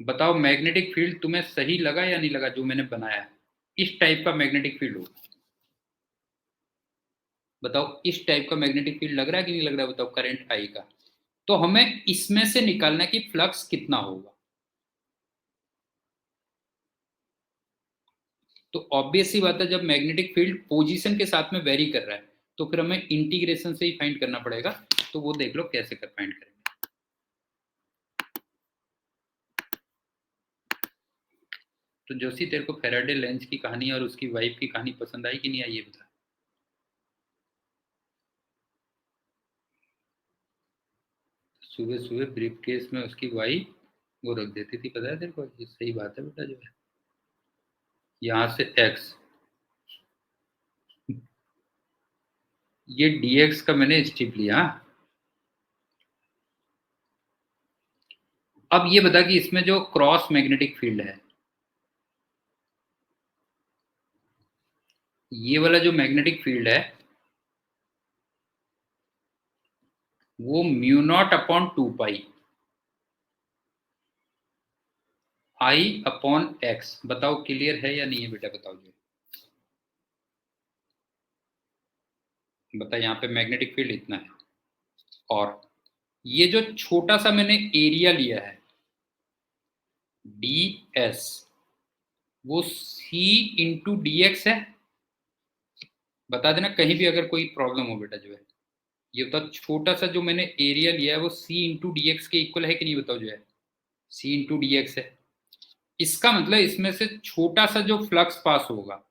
बताओ मैग्नेटिक फील्ड तुम्हें सही लगा या नहीं लगा जो मैंने बनाया? इस टाइप का मैग्नेटिक फील्ड हो। बताओ इस टाइप का मैग्नेटिक फील्ड लग रहा है कि नहीं लग रहा है? बताओ करंट आई का। तो हमें इसमें से निकालना है कि फ्लक्स कितना होगा। तो ऑब्वियस सी बात है, जब मैग्नेटिक फील्ड पोजीशन के साथ में वेरी कर रहा है तो फिर हमें इंटीग्रेशन से ही फाइंड करना पड़ेगा। तो वो देख लो कैसे कर फाइंड करेंगे। तो जोशी तेरे को फेराडे लेंस की कहानी और उसकी वाइफ की कहानी पसंद आई कि नहीं आई, ये बता। सुबह सुबह ब्रीफ केस में उसकी वाइफ वो रख देती थी, पता है तेरे को? ये सही बात है बेटा जो है। यहाँ से एक्स, ये dx का मैंने स्टेप लिया। अब ये बता कि इसमें जो क्रॉस मैग्नेटिक फील्ड है, ये वाला जो मैग्नेटिक फील्ड है वो म्यू नॉट अपॉन 2 पाई आई अपॉन एक्स। बताओ क्लियर है या नहीं है बेटा, बताओ जी। बता, यहाँ पे मैग्नेटिक फील्ड इतना है और ये जो छोटा सा मैंने एरिया लिया है डी एस, वो सी इंटू डी एक्स है। बता देना कहीं भी अगर कोई प्रॉब्लम हो बेटा जो है। ये बता, छोटा सा जो मैंने एरिया लिया है वो सी इंटू डी एक्स के इक्वल है कि नहीं, बताओ जो है। सी इंटू डी एक्स है। इसका मतलब इसमें से छोटा सा जो फ्लक्स पास होगा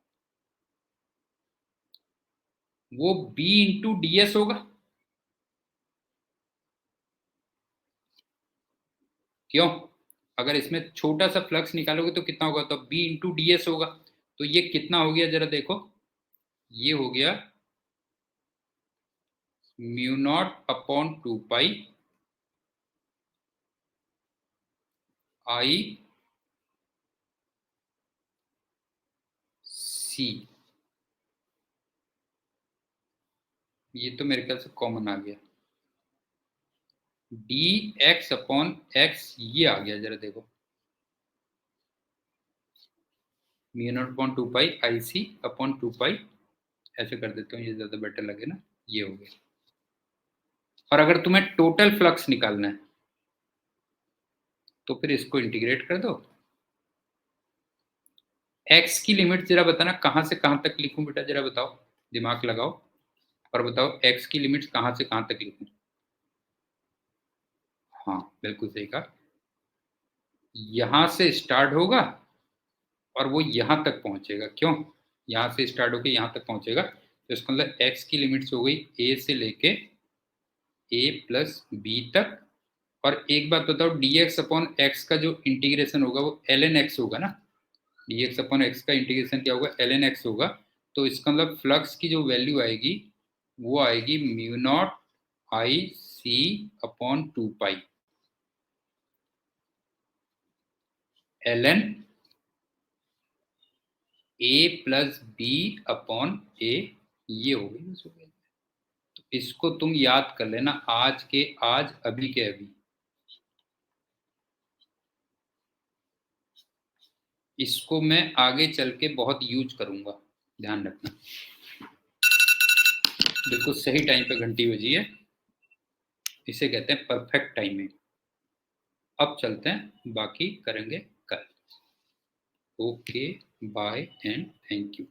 वो बी इंटू डी एस होगा। क्यों? अगर इसमें छोटा सा फ्लक्स निकालोगे तो कितना होगा, तो बी इंटू डी एस होगा। तो ये कितना हो गया जरा देखो। ये हो गया म्यू नॉट अपॉन 2 पाई आई सी। ये तो मेरे ख्याल से कॉमन आ गया। डी एक्स अपॉन एक्स ये आ गया, जरा देखो। म्यू नॉट अपॉन 2 पाई आई सी अपॉन 2 पाई, ऐसे कर देता हूँ, ये ज्यादा बेटर लगे ना। ये हो गया। और अगर तुम्हें टोटल फ्लक्स निकालना है तो फिर इसको इंटीग्रेट कर दो। एक्स की लिमिट जरा बताना कहां से कहां तक लिखूं बेटा, जरा बताओ। दिमाग लगाओ और बताओ एक्स की लिमिट कहां से कहां तक लिखूं। हाँ बिल्कुल सही कहा। यहां से स्टार्ट होगा और वो यहां तक पहुंचेगा। क्यों? यहां से स्टार्ट होकर यहां तक पहुंचेगा तो इसका मतलब एक्स की लिमिट्स हो गई ए से लेके ए प्लस बी तक। और एक बात बताओ, डी एक्स अपॉन एक्स का जो इंटीग्रेशन होगा वो एल एन एक्स होगा ना। डी एक्स अपॉन एक्स का इंटीग्रेशन क्या होगा, एल एन एक्स होगा। तो इसका मतलब फ्लक्स की जो वैल्यू आएगी वो आएगी mu naught I C upon 2 pi L N A plus B upon A. ये हो गई। तो इसको तुम याद कर लेना, आज के आज अभी के अभी। इसको मैं आगे चल के बहुत यूज करूंगा, ध्यान रखना। बिल्कुल सही टाइम पे घंटी बजी है, इसे कहते हैं परफेक्ट टाइमिंग। अब चलते हैं, बाकी करेंगे कल। Okay, bye and thank you.